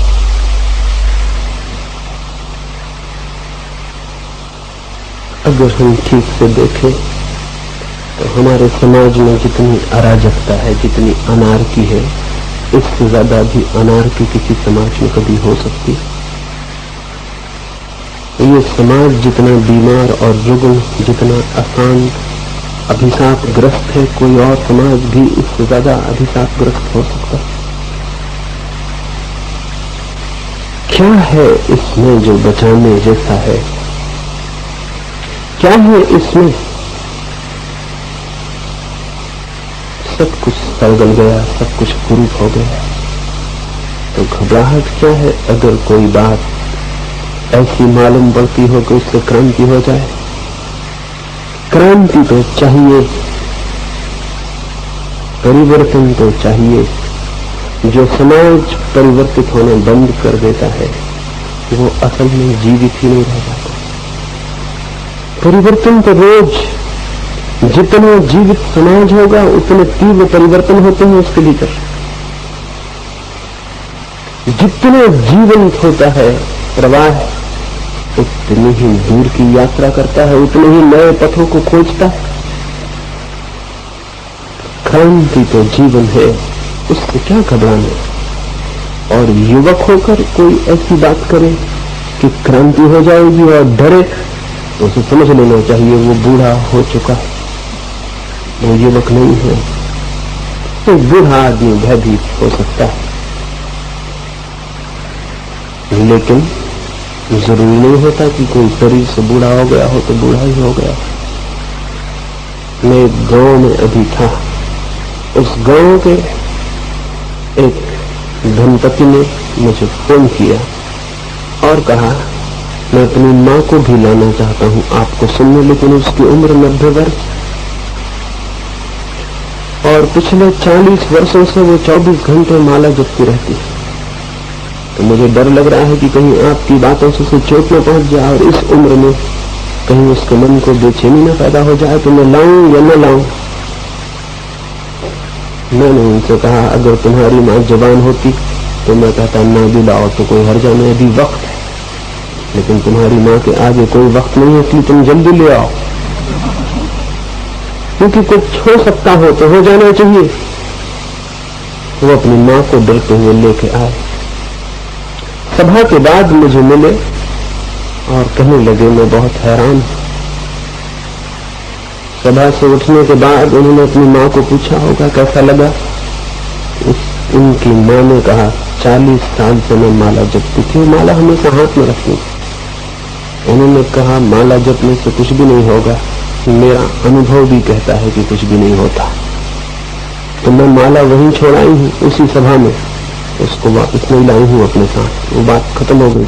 अगर हम ठीक से देखें तो हमारे समाज में जितनी अराजकता है, जितनी अनारकी है, इससे ज्यादा भी अनारकी किसी समाज में कभी हो सकती है। ये समाज जितना बीमार और रुग्ण, जितना अशांत अभिशापग्रस्त है, कोई और समाज भी इससे ज्यादा अभिशापग्रस्त हो सकता है। क्या है इसमें जो बचाने जैसा है? क्या है इसमें? सब कुछ सड़गल गया, सब कुछ कुरूप हो गया, तो घबराहट क्या है? अगर कोई बात ऐसी मालूम पड़ती हो कि उससे क्रांति हो जाए। क्रांति तो चाहिए, परिवर्तन तो चाहिए। जो समाज परिवर्तित होना बंद कर देता है वो असल में जीवित ही नहीं रह जाता। परिवर्तन तो रोज, जितना जीवित समाज होगा उतने तीव्र परिवर्तन होते हैं उसके भीतर। जितना जीवंत होता है प्रवाह, उतनी ही दूर की यात्रा करता है, उतने ही नए पथों को खोजता है। क्रांति तो जीवन है, उससे क्या घबराना। और युवक होकर कोई ऐसी बात करे कि क्रांति हो जाएगी और डरे, तो उसे समझ लेना चाहिए वो बूढ़ा हो चुका है, वो युवक नहीं है। एक बूढ़ा आदमी भयभीत हो सकता है, लेकिन जरूरी नहीं होता कि कोई शरीर से बूढ़ा हो गया हो तो बूढ़ा ही हो गया। मैं एक गांव में अभी था, उस गांव के एक धनपति ने मुझे फोन किया और कहा मैं अपनी मां को भी लाना चाहता हूं आपको सुनने, लेकिन उसकी उम्र 90 वर्ष और पिछले 40 वर्षों से वो 24 घंटे माला जपती रहती है। तो मुझे डर लग रहा है कि कहीं आपकी बातों से उसे चोट न पहुंच जाए और इस उम्र में कहीं उसके मन को बेचैनी न पैदा हो जाए, तो मैं लाऊं या न लाऊं। मैंने उनसे कहा अगर तुम्हारी मां जवान होती तो मैं कहता ना भी लाओ तो कोई हर्जा नहीं, अभी वक्त है, लेकिन तुम्हारी मां के आगे कोई वक्त नहीं है, इसलिए तुम जल्दी ले आओ, क्योंकि कुछ हो सकता हो तो हो जाना चाहिए। वो अपनी मां को डरते हुए लेके आए। सभा के बाद मुझे मिले और कहने लगे मैं बहुत हैरान। सभा से उठने के बाद उन्होंने अपनी मां को पूछा होगा कैसा लगा। उनकी मां ने कहा 40 साल से मैं माला जपती थी, माला हमेशा हाथ में रखती थी। उन्होंने कहा माला जपने से कुछ भी नहीं होगा, मेरा अनुभव भी कहता है कि कुछ भी नहीं होता। तो मैं माला वहीं छोड़ाई हूं उसी सभा में, उसको वापस नहीं लाई हूं अपने साथ। वो बात खत्म हो गई।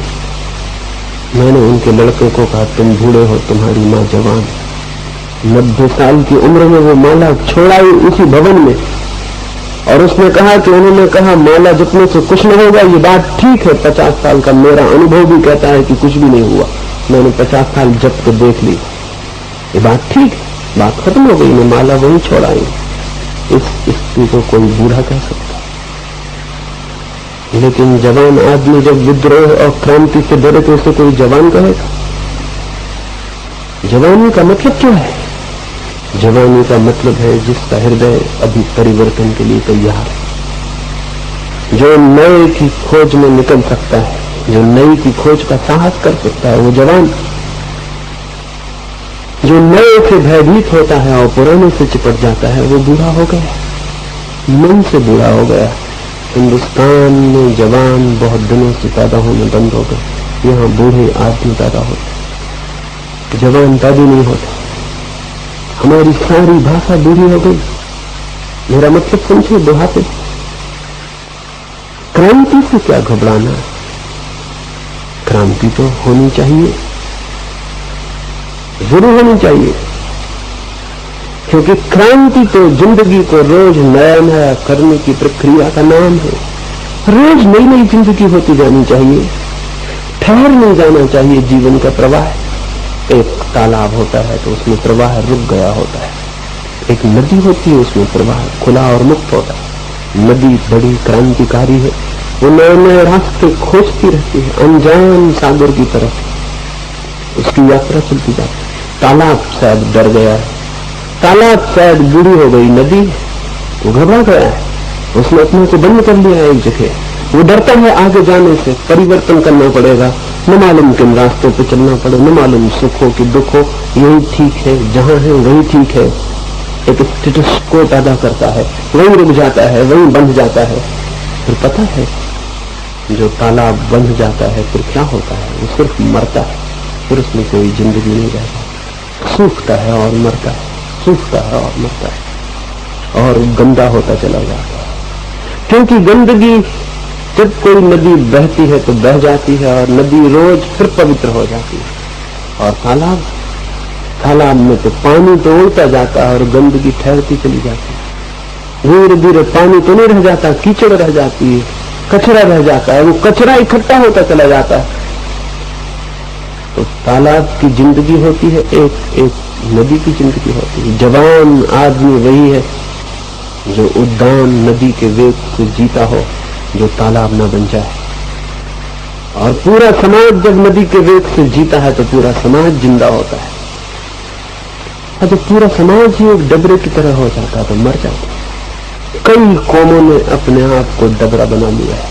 मैंने उनके लड़के को कहा तुम बूढ़े हो, तुम्हारी मां जवान। 90 साल की उम्र में वो माला छोड़ाई उसी भवन में, और उसने कहा कि उन्होंने कहा माला जपने से कुछ नहीं होगा, ये बात ठीक है। 50 साल का मेरा अनुभव भी कहता है कि कुछ भी नहीं हुआ। मैंने 50 साल जप के देख ली, ये बात ठीक है, बात खत्म हो गई। मैं माला वहीं छोड़ाई। इस स्थिति को कोई बूढ़ा कह सकता, लेकिन जवान आदमी जब विद्रोह और क्रांति से डरे तो उसे कोई जवान कहेगा। जवानी का मतलब क्या है? जवानी का मतलब है जिसका हृदय अभी परिवर्तन के लिए तैयार है, जो नए की खोज में निकल सकता है, जो नई की खोज का साहस कर सकता है, वो जवान। जो नए से भयभीत होता है और पुराने से चिपट जाता है वो बूढ़ा हो गया, मन से बूढ़ा हो गया। हिंदुस्तान में जवान बहुत दिनों से पैदा होने बंद हो गए। यहाँ बूढ़े आदमी पैदा होते, जवान पैदा नहीं होता। हमारी सारी भाषा बूढ़ी हो गई। मेरा मतलब समझे, बुढ़ापे। क्रांति से क्या घबराना? क्रांति तो होनी चाहिए, जरूर होनी चाहिए, क्योंकि क्रांति तो जिंदगी को रोज नया नया करने की प्रक्रिया का नाम है। रोज नई नई जिंदगी होती जानी चाहिए, ठहर नहीं जाना चाहिए जीवन का प्रवाह। एक तालाब होता है तो उसमें प्रवाह रुक गया होता है, एक नदी होती है उसमें प्रवाह खुला और मुक्त होता है। नदी बड़ी क्रांतिकारी है, वो नए नए रास्ते खोजती रहती है, अनजान सागर की तरफ उसकी यात्रा चलती जाती है। तालाब शायद डर गया है, तालाब शायद बूढ़ी हो गई, नदी वो घबरा गया है, उसने अपने को बंद कर लिया है एक जगह। वो डरता है आगे जाने से, परिवर्तन करना पड़ेगा, न मालूम किन रास्तों पे चलना पड़े, न मालूम सुख हो कि दुख हो, यही ठीक है, जहां है वही ठीक है। एक स्टेटस को पैदा करता है, वहीं रुक जाता है, वहीं बंध जाता है। फिर पता है जो तालाब बंध जाता है फिर क्या होता है? वो सिर्फ मरता है, फिर उसमें कोई जिंदगी नहीं रहती। सूखता है और मरता है, सूखता है और मरता है, और गंदा होता चला जाता है। क्योंकि गंदगी, जब कोई नदी बहती है तो बह जाती है और नदी रोज फिर पवित्र हो जाती है। और तालाब में तो पानी तो उड़ता जाता है और गंदगी ठहरती चली जाती है। धीरे धीरे पानी तो नहीं रह जाता, कीचड़ रह जाती है, कचरा रह जाता है, वो कचरा इकट्ठा होता चला जाता है। तो तालाब की जिंदगी होती है, एक नदी की जिंदगी होती है। जवान आदमी वही है जो उद्दाम नदी के वेग से जीता हो, जो तालाब न बन जाए। और पूरा समाज जब नदी के वेग से जीता है तो पूरा समाज जिंदा होता है। और जब पूरा समाज ही एक डबरे की तरह हो जाता है तो मर जाता है। कई कौमों ने अपने आप को डबरा बना लिया है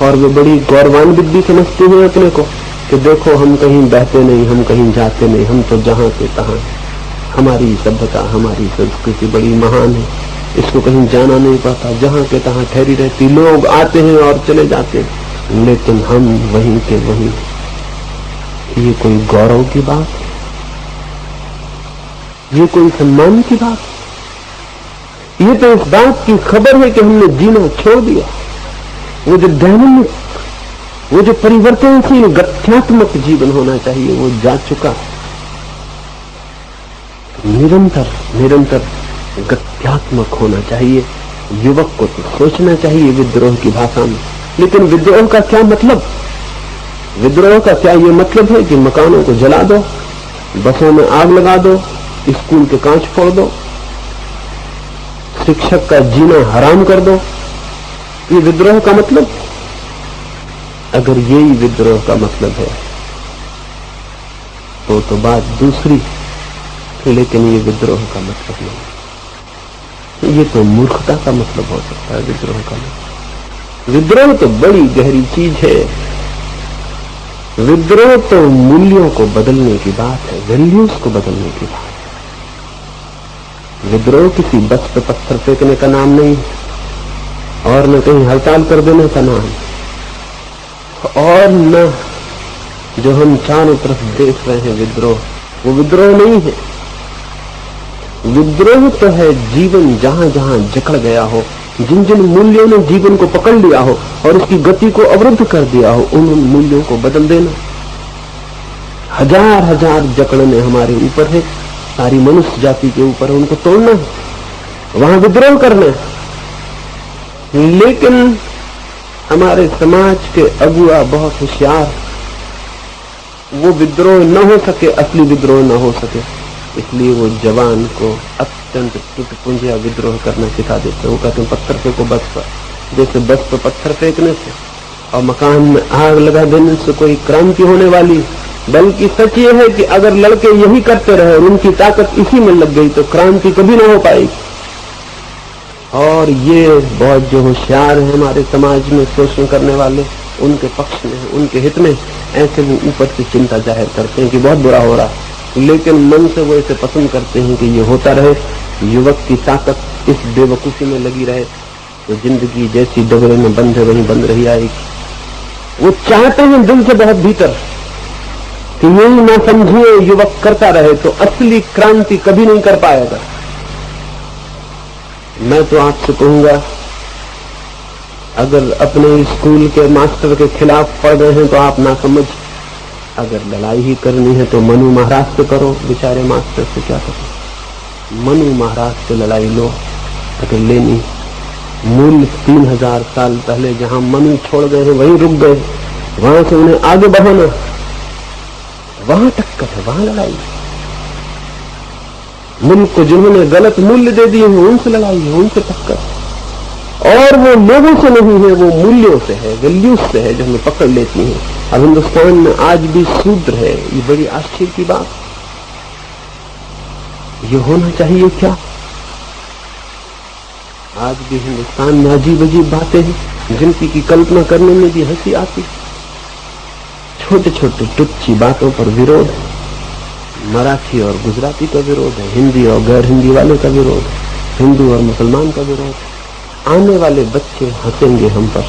और वे बड़ी गौरवान्वित भी समझते हैं अपने को कि देखो हम कहीं बहते नहीं, हम कहीं जाते नहीं, हम तो जहां के तहां। हमारी सभ्यता, हमारी संस्कृति बड़ी महान है, इसको कहीं जाना नहीं पड़ता, जहां के तहां ठहरी रहती। लोग आते हैं और चले जाते हैं, लेकिन हम वहीं के वहीं। ये कोई गौरव की बात है? ये कोई सम्मान की बात है? ये तो इस बात की खबर है कि हमने जीना छोड़ दिया। वो जो दैनिक, वो जो परिवर्तनशील गत्यात्मक जीवन होना चाहिए वो जा चुका है। निरंतर गत्यात्मक होना चाहिए। युवक को तो सोचना चाहिए विद्रोह की भाषा में, लेकिन विद्रोह का क्या मतलब? विद्रोह का क्या ये मतलब है कि मकानों को जला दो, बसों में आग लगा दो, स्कूल के कांच फोड़ दो, शिक्षक का जीना हराम कर दो? ये विद्रोह का मतलब? अगर यही विद्रोह का मतलब है तो बात दूसरी, लेकिन ये विद्रोह का मतलब नहीं। ये तो मूर्खता का मतलब हो सकता है विद्रोह का मतलब। विद्रोह तो बड़ी गहरी चीज है। विद्रोह तो मूल्यों को बदलने की बात है, वैल्यूज को बदलने की बात है। विद्रोह किसी बस पे पत्थर फेंकने का नाम नहीं और न कहीं हड़ताल कर देने का नाम, और न जो हम चारों तरफ देख रहे हैं विद्रोह, वो विद्रोह नहीं है। विद्रोह तो है जीवन जहां जहां जकड़ गया हो, जिन जिन मूल्यों ने जीवन को पकड़ लिया हो और उसकी गति को अवरुद्ध कर दिया हो, उन मूल्यों को बदल देना। हजार हजार जकड़ने हमारे ऊपर है, सारी मनुष्य जाति के ऊपर है, उनको तोड़ना है, वहां विद्रोह करना है। लेकिन हमारे समाज के अगुआ बहुत होशियार, वो विद्रोह न हो सके, असली विद्रोह न हो सके, इसलिए वो जवान को अत्यंत टुटपुंजिया विद्रोह करना सिखा देते हैं। वो कहते हैं पत्थर फेंको बस पर, जैसे बस पर पत्थर फेंकने से और मकान में आग लगा देने से कोई क्रांति होने वाली, बल्कि सच ये है कि अगर लड़के यही करते रहे और उनकी ताकत इसी में लग गई तो क्रांति कभी न हो पाएगी। और ये बहुत जो होशियार है हमारे समाज में शोषण करने वाले, उनके पक्ष में, उनके हित में, ऐसे वो ऊपर से चिंता जाहिर करते हैं कि बहुत बुरा हो रहा है, लेकिन मन से वो इसे पसंद करते हैं कि ये होता रहे, युवक की ताकत इस बेवकूफी में लगी रहे, तो जिंदगी जैसी डबरे में बंद है वहीं बंद रही आएगी। वो चाहते हैं दिल से बहुत भीतर कि यही ना समझिए युवक करता रहे तो असली क्रांति कभी नहीं कर पाएगा। मैं तो आपसे कहूंगा, अगर अपने स्कूल के मास्टर के खिलाफ पढ़ रहे हैं तो आप ना समझ, अगर लड़ाई ही करनी है तो मनु महाराज से करो, बेचारे मास्टर से क्या करो। मनु महाराज से लड़ाई लो अगर लेनी। मूल 3000 साल पहले जहां मनु छोड़ गए हैं वहीं रुक गए, वहां से उन्हें आगे बढ़ाना, वहां टक्कर है, वहां लड़ाई। मुल्क को जिन्होंने गलत मूल्य दे दिए हैं उनसे लड़ाई है, उनसे टक्कर। और वो लोगों से नहीं है, वो मूल्यों से है, वैल्यूज से है जो हमें पकड़ लेती हैं। अब हिंदुस्तान में आज भी शूद्र है, ये बड़ी आश्चर्य की बात। ये होना चाहिए क्या? आज भी हिंदुस्तान में अजीब अजीब बातें हैं जिनकी की कल्पना करने में भी हंसी आती। छोटे छोटे तुच्छी बातों पर विरोध, मराठी और गुजराती का विरोध है, हिंदी और गैर हिंदी वाले का विरोध है, हिंदू और मुसलमान का विरोध है। आने वाले बच्चे हंसेंगे हम पर,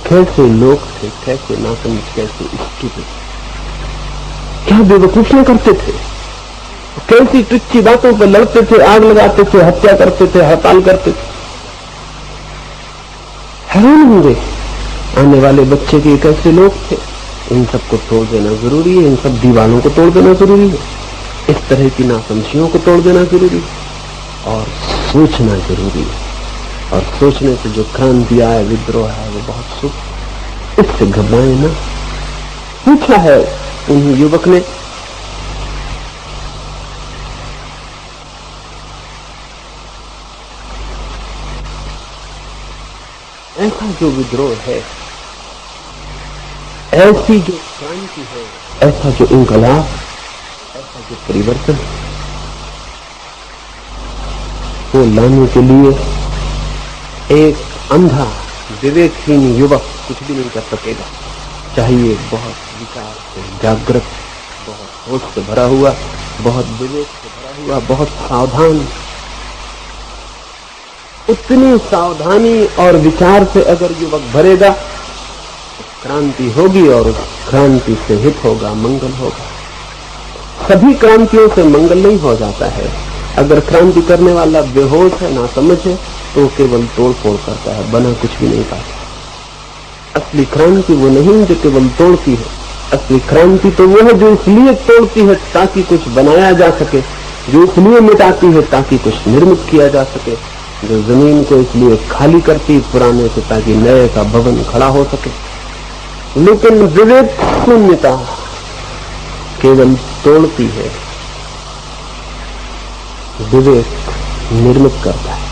कैसे लोग थे, कैसे नासमझ, कैसे स्टूपिड, क्या बेवकूफियां करते थे, कैसी तुच्छी बातों पर लड़ते थे, आग लगाते थे, हत्या करते थे, हड़ताल करते थे। हैरान होंगे आने वाले बच्चे के कैसे लोग थे। इन सबको तोड़ देना जरूरी है, इन सब दीवारों को तोड़ देना जरूरी है, इस तरह की नासमझियों को तोड़ देना जरूरी है और सोचना जरूरी है। और सोचने से जो क्रांति आए, विद्रोह है, वो बहुत सुख। इससे घबराए ना। पूछा है उन युवक ने, ऐसा जो विद्रोह है, ऐसी जो क्रांति है, ऐसा जो इंकलाब, ऐसा जो परिवर्तन, वो लाने के लिए एक अंधा विवेकहीन युवक कुछ भी नहीं कर सकेगा। चाहिए बहुत विचार से जागृत, बहुत होश से भरा हुआ, बहुत विवेक से भरा हुआ, बहुत सावधान। उतनी सावधानी और विचार से अगर युवक भरेगा तो क्रांति होगी और उस क्रांति से हित होगा, मंगल होगा। सभी क्रांतियों से मंगल नहीं हो जाता है। अगर क्रांति करने वाला बेहोश है, नासमझ है, तो केवल तोड़ फोड़ करता है, बना कुछ भी नहीं पाता। असली क्रांति वो नहीं जो केवल तोड़ती है, असली क्रांति तो वो है जो इसलिए तोड़ती है ताकि कुछ बनाया जा सके, जो इसलिए मिटाती है ताकि कुछ निर्मित किया जा सके, जो जमीन को इसलिए खाली करती पुराने से ताकि नए का भवन खड़ा हो सके। लेकिन विवेक शून्यता केवल तोड़ती है, विवेक निर्मित करता है।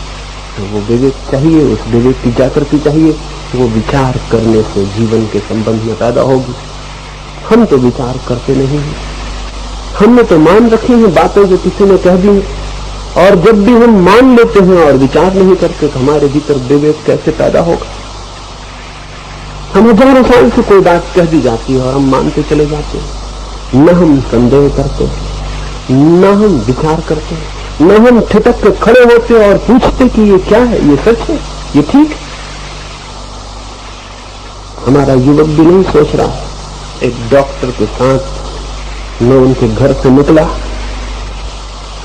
तो वो विवेक चाहिए, उस विवेक की जागृति चाहिए, वो विचार करने से जीवन के संबंध में पैदा होगी। हम तो विचार करते नहीं हैं, हमने तो मान रखी हैं बातें जो किसी ने कह दी हैं, और जब भी हम मान लेते हैं और विचार नहीं करते तो हमारे भीतर विवेक कैसे पैदा होगा। हम हजारों साल से कोई बात कह दी जाती है और हम मानते चले जाते हैं, न हम संदेह करते, न हम विचार करते, न हम ठिठक के खड़े होते और पूछते कि ये क्या है, ये सच है, ये ठीक है। हमारा युवक भी नहीं सोच रहा है। एक डॉक्टर के साथ मैं उनके घर से निकला,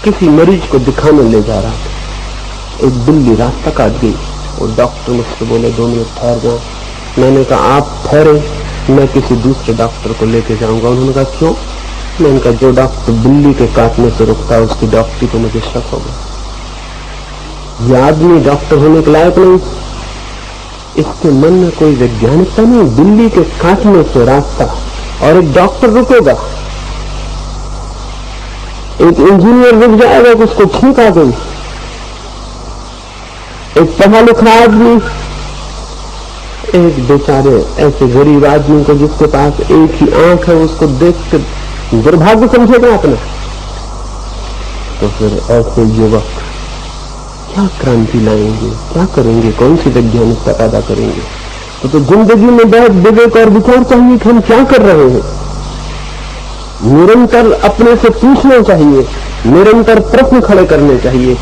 किसी मरीज को दिखाने ले जा रहा था। एक बिल्ली रास्ता काट गई और डॉक्टर मुझसे बोले 2 मिनट ठहर जाओ। मैंने कहा आप ठहरे, मैं किसी दूसरे डॉक्टर को लेके जाऊंगा। उन्होंने कहा क्यों? मैंने कहा जो डॉक्टर बिल्ली के काटने से रुकता है उसकी डॉक्टरी को मुझे शक होगा। यह आदमी डॉक्टर होने के लायक नहीं, इसके मन में कोई वैज्ञानिकता नहीं। बिल्ली के काटने से रास्ता और एक डॉक्टर रुकेगा, एक इंजीनियर रुक जाएगा कि उसको छींक आ गई, एक पढ़ा लिखा आदमी, एक बेचारे ऐसे गरीब आदमी को जिसके पास एक ही आंख है उसको देख के दुर्भाग्य समझेगा अपना। तो फिर ऐसे युवक क्या क्रांति लाएंगे, क्या करेंगे, कौन सी वैज्ञानिकता पैदा करेंगे? तो जिंदगी में बहुत विवेक और विचार चाहिए कि हम क्या कर रहे हैं। निरंतर अपने से पूछना चाहिए, निरंतर प्रश्न खड़े करने चाहिए,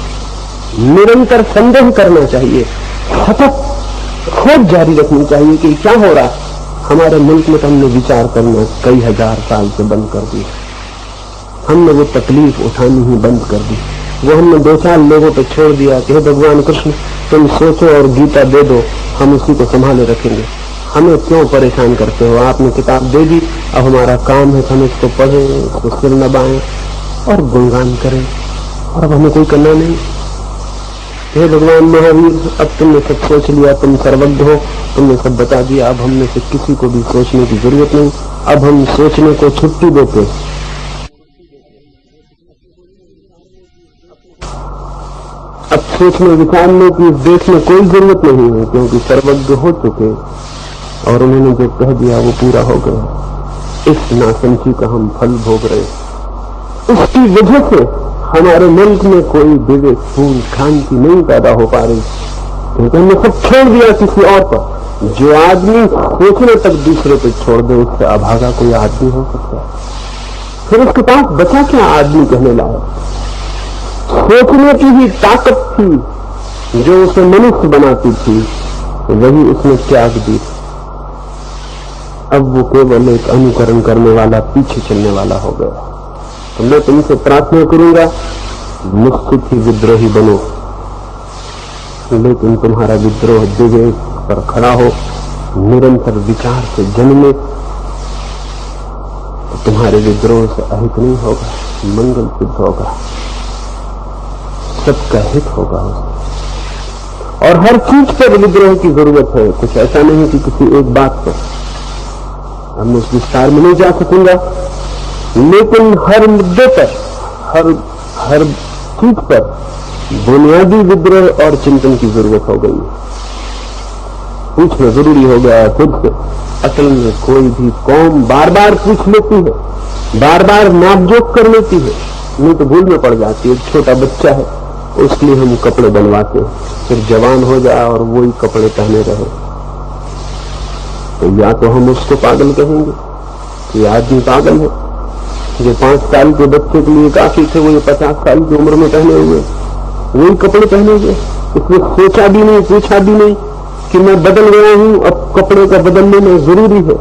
निरंतर संदेह करना चाहिए, सतत खोज जारी रखनी चाहिए कि क्या हो रहा है। हमारे मुल्क में तो हमने विचार करना कई हजार साल से बंद कर दिया। हमने वो तकलीफ उठानी ही बंद कर दी। वो हमने 2-4 लोगों पर छोड़ दिया कि हे भगवान कृष्ण तुम सोचो और गीता दे दो, हम उसी को संभाले रखेंगे। हमें क्यों परेशान करते हो? आपने किताब दे दी, अब हमारा काम है कि हम इसको पढ़ें, उसको सिर नबाएं और गुणगान करें, और अब हमें कोई करना नहीं। हे भगवान महावीर, अब तुमने सब सोच लिया, तुम सर्वज्ञ हो, तुमने सब बता दिया, अब हमने से किसी को भी सोचने की जरूरत नहीं। अब हम सोचने को छुट्टी देते, अब सोचने विचारने की देश में कोई जरूरत नहीं है, क्योंकि सर्वज्ञ हो चुके और उन्होंने जो कह दिया वो पूरा हो गया। इस नासमझी का हम फल भोग रहे, उसकी वजह से हमारे मुल्क में कोई विवेकपूर्ण क्रांति नहीं पैदा हो पा रही, क्योंकि हमने सब छोड़ दिया किसी और पर। जो आदमी सोचने तक दूसरे पे छोड़ दे, उससे अभागा कोई आदमी हो सकता है। फिर उसके पास बचा क्या आदमी कहने लायक? सोचने की ही ताकत थी जो उसे मनुष्य बनाती थी, वही उसने त्याग दी। अब वो केवल एक अनुकरण करने वाला, पीछे चलने वाला हो गया। तो मैं तुमसे प्रार्थना करूंगा, निश्चित ही विद्रोही बनो, लेकिन तुम्हारा विद्रोह विवेक पर खड़ा हो, निरंतर विचार से जन्मे, तो तुम्हारे विद्रोह से अहित नहीं होगा, मंगल सिद्ध होगा, सबका हित होगा। और हर चीज पर विद्रोह की जरूरत है, कुछ ऐसा नहीं कि किसी एक बात पर। अब मैं उस विस्तार में नहीं जा सकूंगा, लेकिन हर मुद्दे पर, हर चीज पर बुनियादी विद्रोह और चिंतन की जरूरत हो गई है। पूछना जरूरी हो गया है खुद से। असल में कोई भी कौम बार बार पूछ लेती है, बार बार नापजोक कर लेती है, नहीं तो भूल में पड़ जाती है। एक छोटा बच्चा है, उसके लिए हम कपड़े बनवाते हैं, फिर जवान हो जाए और वही कपड़े पहने रहे, तो या तो हम उसको पागल कहेंगे कि आदमी पागल है। जो 5 साल के बच्चे के लिए काफी थे, वो 50 साल की उम्र में पहने हुए वही कपड़े पहने हुए, उसने सोचा भी नहीं, पूछा भी नहीं कि मैं बदल गया हूं, अब कपड़े का बदलने में जरूरी है।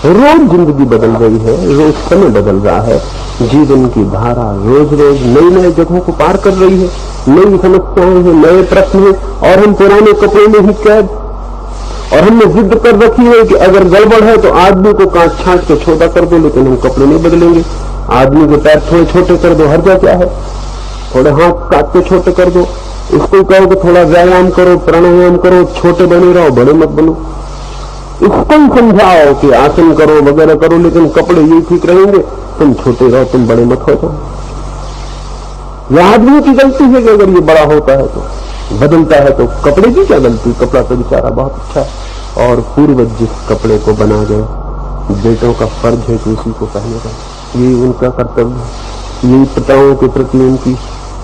रोज जिंदगी बदल रही है, रोज समय बदल रहा है, जीवन की धारा रोज रोज नई नई जगहों को पार कर रही है, नई समस्याएं हैं, नए प्रश्न हैं, और हम पुराने कपड़े में ही कैद। और हमने जिद कर रखी है कि अगर गड़बड़ है तो आदमी को काट छांट के छोटा कर दो, लेकिन हम कपड़े नहीं बदलेंगे। आदमी के पैर थोड़े छोटे कर दो, हर्जा क्या है? थोड़े हाथ काट के छोटे कर दो। इसको कहो कि थोड़ा व्यायाम करो, प्राणायाम करो, छोटे बने रहो, बड़े मत बनो। इसको ही समझाओ कि आसन करो वगैरह करो, लेकिन कपड़े ये ठीक रहेंगे, तुम छोटे रहो, तुम बड़े मत हो जाओ। यह आदमी की गलती है कि अगर ये बड़ा होता है तो बदलता है, तो कपड़े की क्या गलती? कपड़ा तो बेचारा बहुत अच्छा है। और पूर्वज जिस कपड़े को बना गए, बेटों का फर्ज है कि उसी को पहने रहे, यही उनका कर्तव्य है, यही पिताओं के प्रति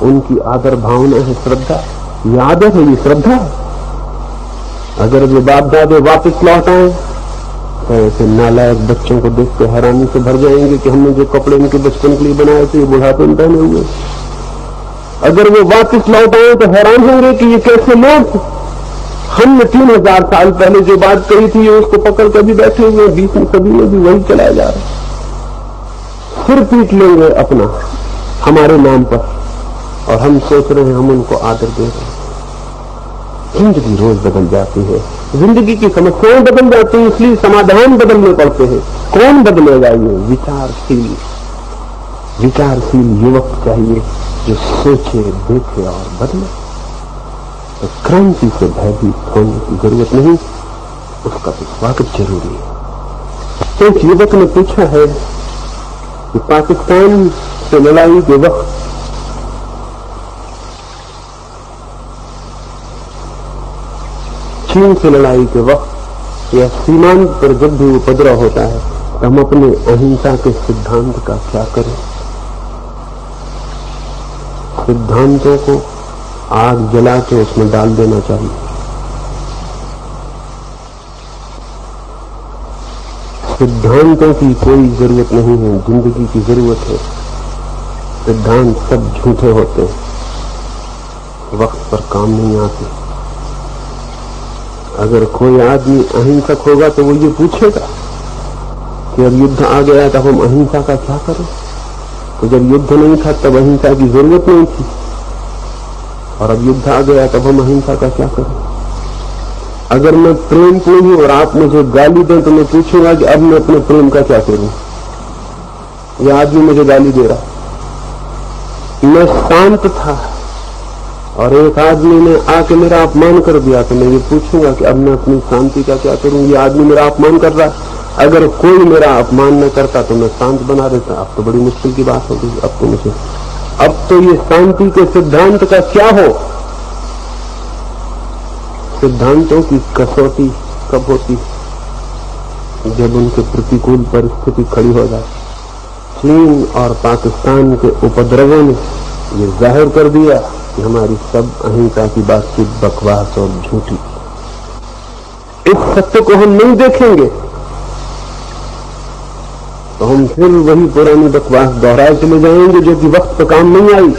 उनकी आदर भावना है, श्रद्धा। ये आदर है, ये श्रद्धा है। अगर वे बाप दादे वापस लौट आए तो ऐसे नालायक बच्चों को देख के हैरानी से भर जाएंगे कि हमने जो कपड़े इनके बचपन के लिए बनाए थे, ये बुढ़ापे में पहने हुए। अगर वो वापस लौट आए तो हैरान होंगे कि ये कैसे लोग, हमने 3000 साल पहले जो बात कही थी, ये उसको पकड़ कर भी बैठे हुए, 20वीं सदी में भी वही चलाया जा रहा है। सिर पीट लेंगे अपना हमारे नाम पर, और हम सोच रहे हैं हम उनको आदर दे रहे हैं। जिंदगी रोज बदल जाती है, जिंदगी की समस्याएं बदल जाती हैं, इसलिए समाधान बदलने पड़ते हैं। कौन बदलेगा? ये विचारशील युवक चाहिए जो सोचे, देखे और बदले। तो क्रांति से भयभीत होने की जरूरत नहीं, उसका तो स्वागत जरूरी है। तो एक युवक ने पूछा है कि पाकिस्तान से लड़ाई के वक्त चीन से लड़ाई के वक्त या सीमांत पर जब भी उपद्रव होता है, तो हम अपने अहिंसा के सिद्धांत का क्या करें? सिद्धांतों को आग जला के उसमें डाल देना चाहिए। सिद्धांतों की कोई जरूरत नहीं है, जिंदगी की जरूरत है। सिद्धांत सब झूठे होते हैं, वक्त पर काम नहीं आते। अगर कोई आदमी अहिंसक होगा तो वो ये पूछेगा कि अब युद्ध आ गया तब हम अहिंसा का क्या करें? तो जब युद्ध नहीं था तब अहिंसा की जरूरत नहीं थी, और अब युद्ध आ गया तब हम अहिंसा का क्या करें? अगर मैं प्रेम पूर्ण हूं और आप मुझे गाली दें तो मैं पूछूंगा कि अब मैं अपने प्रेम का क्या करूं? यह आदमी मुझे गाली दे रहा है, मैं शांत था और एक आदमी ने आके मेरा अपमान कर दिया, तो मैं ये पूछूंगा कि अब मैं अपनी शांति का क्या करूं? ये आदमी मेरा अपमान कर रहा है, अगर कोई मेरा अपमान न करता तो मैं शांत बना देता। अब तो बड़ी मुश्किल की बात होगी। अब तो ये शांति के सिद्धांत का क्या हो? सिद्धांतों की कसौटी कब होती? जब उनके प्रतिकूल परिस्थिति खड़ी हो जाए। चीन और पाकिस्तान के उपद्रवों ने ये जाहिर कर दिया कि हमारी सब अहिंसा की बातचीत बकवास और झूठी। इस सत्य को हम नहीं देखेंगे तो हम फिर वही पुरानी बकवास दोहराए चले जाएंगे जो कि वक्त पर काम नहीं आई।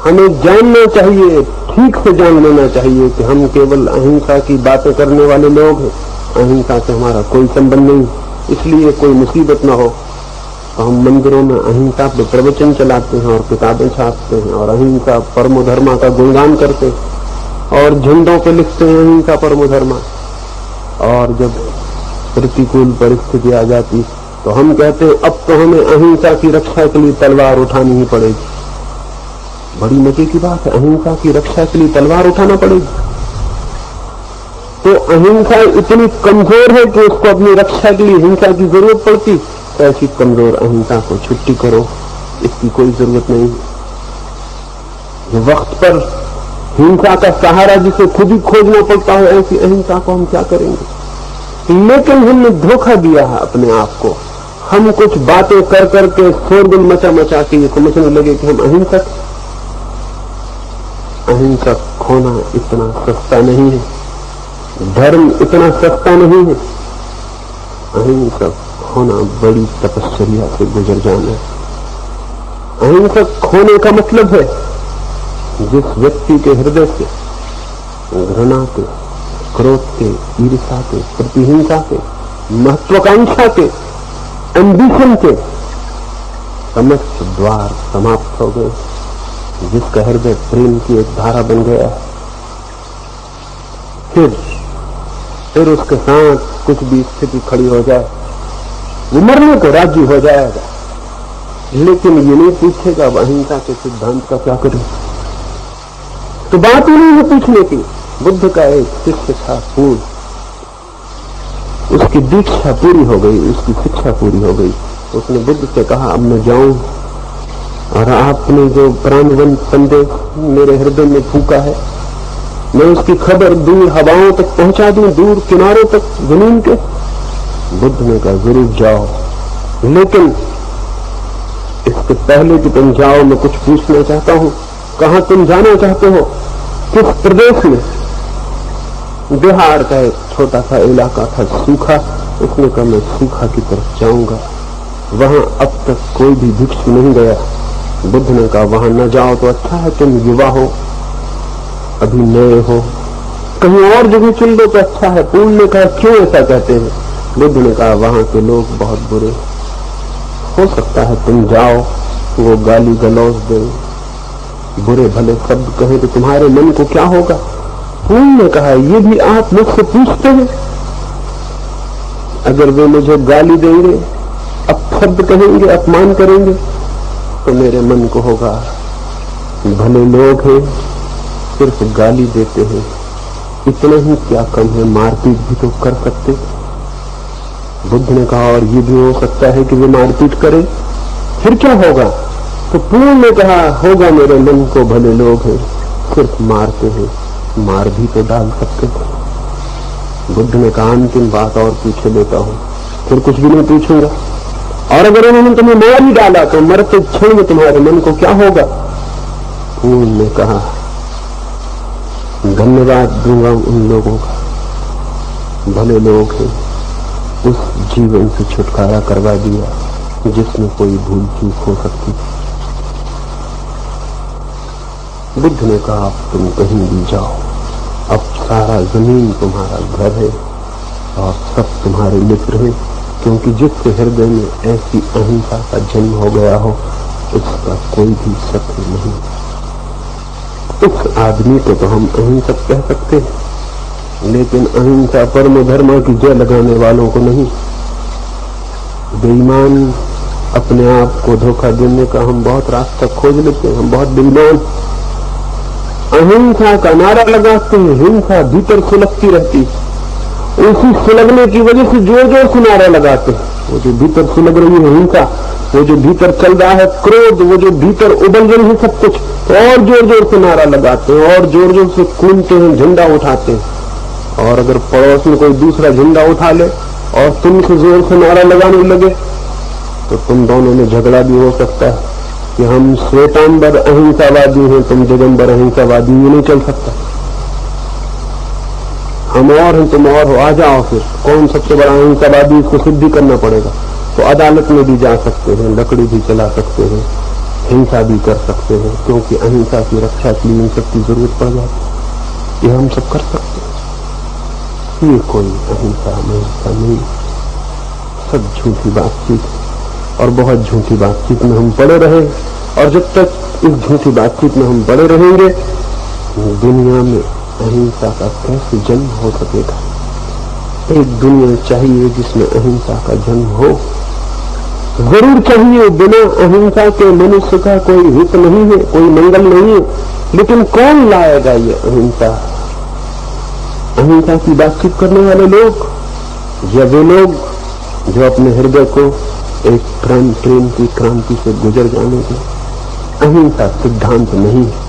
हमें जानना चाहिए, ठीक से जान लेना चाहिए कि हम केवल अहिंसा की बातें करने वाले लोग हैं। अहिंसा से हमारा कोई संबंध नहीं। इसलिए कोई मुसीबत ना हो तो हम मंदिरों में अहिंसा पे प्रवचन चलाते हैं और किताबें छापते हैं और अहिंसा परमो धर्मा का गुणगान करते हैं और झंडों पे लिखते हैं अहिंसा परमो धर्मा। और जब प्रतिकूल परिस्थिति आ जाती तो हम कहते हैं अब तो हमें अहिंसा की रक्षा के लिए तलवार उठानी ही पड़ेगी। बड़ी मजे की बात है, अहिंसा की रक्षा के लिए तलवार उठाना पड़ेगी। तो अहिंसा इतनी कमजोर है कि उसको अपनी रक्षा के लिए हिंसा की जरूरत पड़ती। तो ऐसी कमजोर अहिंसा को छुट्टी करो, इसकी कोई जरूरत नहीं। जो वक्त पर हिंसा का सहारा जिसे खुद ही खोजना पड़ता है, ऐसी अहिंसा को हम क्या करेंगे? लेकिन हमने धोखा दिया है अपने आप को। हम कुछ बातें कर करके शोरगुल मचा मचा के ये समझने लगे कि हम अहिंसक। अहिंसक खोना इतना सस्ता नहीं है, धर्म इतना सस्ता नहीं है। अहिंसक खोना बड़ी तपस्या से गुजर जाना है। अहिंसक खोने का मतलब है जिस व्यक्ति के हृदय से घृणा के, क्रोध के, ईर्ष्या के, प्रतिहिंसा के, महत्वाकांक्षा के, एम्बिशन के समस्त द्वार समाप्त हो गए, जिसका हृदय प्रेम की एक धारा बन गया है। फिर उसके साथ कुछ भी स्थिति खड़ी हो जाए वो मरने को राजी हो जाएगा, लेकिन ये नहीं पूछेगा अब अहिंसा के सिद्धांत का क्या करें। तो बात ही नहीं है पूछने की। बुद्ध का एक शिष्य था पूर्ण, उसकी दीक्षा पूरी हो गई, उसकी शिक्षा पूरी हो गई। उसने बुद्ध से कहा अब मैं जाऊं और आपने जो प्राणवंत संदेश मेरे हृदय में फूका है मैं उसकी खबर दूर हवाओं तक पहुंचा दूं, दूर किनारों तक जमीन के। बुद्ध ने कहा जरूर जाओ, लेकिन इसके पहले कि तुम जाओ मैं कुछ पूछना चाहता हूं। कहां तुम जाना चाहते हो? किस प्रदेश में? बिहार का एक छोटा सा इलाका था सूखा। उसने कहा मैं सूखा की तरफ जाऊंगा, वहां अब तक कोई भी भिक्षु नहीं गया। बुद्ध ने कहा वहां न जाओ तो अच्छा है, तुम युवा हो, अभी नए हो, कहीं और जगह चल दो तो अच्छा है। पूर्ण ने कहा क्यों ऐसा कहते हैं? बुद्ध ने कहा वहां के लोग बहुत बुरे, हो सकता है तुम जाओ वो गाली गलौज दे, बुरे भले शब्द कहे तो तुम्हारे मन को क्या होगा? पूर्ण ने कहा ये भी आप मुझसे पूछते हैं? अगर वे मुझे गाली देंगे, अपशब्द कहेंगे, अपमान करेंगे तो मेरे मन को होगा भले लोग हैं, सिर्फ गाली देते हैं, इतना ही क्या कम है, मारपीट भी तो कर सकते। बुद्ध ने कहा और ये भी हो सकता है कि वे मारपीट करें, फिर क्या होगा? तो पूर्ण ने कहा होगा मेरे मन को भले लोग हैं, सिर्फ मारते हैं, मार भी तो डाल सकते थे। बुद्ध ने कहा अंतिम बात और पूछे लेता हूं, फिर कुछ भी नहीं पूछूंगा। और अगर उन्होंने तुम्हें मार ही डाला तो मरते क्षण में तुम्हारे मन को क्या होगा? पूर्ण ने कहा धन्यवाद दूंगा उन लोगों का, भले लोग हैं, उस जीवन से छुटकारा करवा दिया जिसमें कोई भूल चूक हो सकती। बुद्ध ने कहा अब तुम कहीं भी जाओ, अब सारा जमीन तुम्हारा घर है और सब तुम्हारे मित्र हैं, क्योंकि जिसके हृदय में ऐसी अहिंसा का जन्म हो गया हो उसका कोई भी शत्रु नहीं। उस आदमी को तो हम अहिंसक कह सकते हैं, लेकिन अहिंसा परम धर्म की जय लगाने वालों को नहीं। बेईमान अपने आप को धोखा देने का हम बहुत रास्ता खोज लेते हैं, हम बहुत बेईमान। अहिंसा का नारा लगाते हैं, हिंसा भीतर सुलगती रहती, उसी सुलगने की वजह से जोर जोर से नारा लगाते हैं। वो जो भीतर सुलग रही है हिंसा, वो जो भीतर चल रहा है क्रोध, वो जो भीतर उबल रही है सब कुछ, और जोर जोर से नारा लगाते हैं और जोर जोर से कूदते हैं, झंडा उठाते हैं। और अगर पड़ोस में कोई दूसरा झंडा उठा ले और तुमसे जोर से नारा लगाने लगे तो तुम दोनों में झगड़ा भी हो सकता है कि हम श्वेतांबर अहिंसावादी हैं, तुम दिगंबर अहिंसावादी। ये नहीं चल सकता। हम और हैं, तुम और हो, आ जाओ, फिर कौन सबसे बड़ा अहिंसावादी, इसको सिद्ध करना पड़ेगा। तो अदालत में भी जा सकते हैं, लकड़ी भी चला सकते हैं, हिंसा भी कर सकते हैं, क्योंकि अहिंसा की रक्षा के लिए इन सबकी जरूरत पड़ जाती है। ये हम सब कर सकते हैं। ये कोई अहिंसा नहीं, सब झूठी बातचीत और बहुत झूठी बातचीत में हम पड़े रहे। और जब तक इस झूठी बातचीत में हम पड़े रहेंगे, दुनिया में अहिंसा का कैसे जन्म हो सकेगा? एक दुनिया चाहिए जिसमें अहिंसा का जन्म हो। जरूर चाहिए, बिना अहिंसा के मनुष्य का कोई हित नहीं है, कोई मंगल नहीं है। लेकिन कौन लाएगा ये अहिंसा? अहिंसा की बातचीत करने वाले लोग, या वे लोग जो अपने हृदय को एक प्रेम की क्रांति से गुजर जाने के। अहिंसा सिद्धांत नहीं है,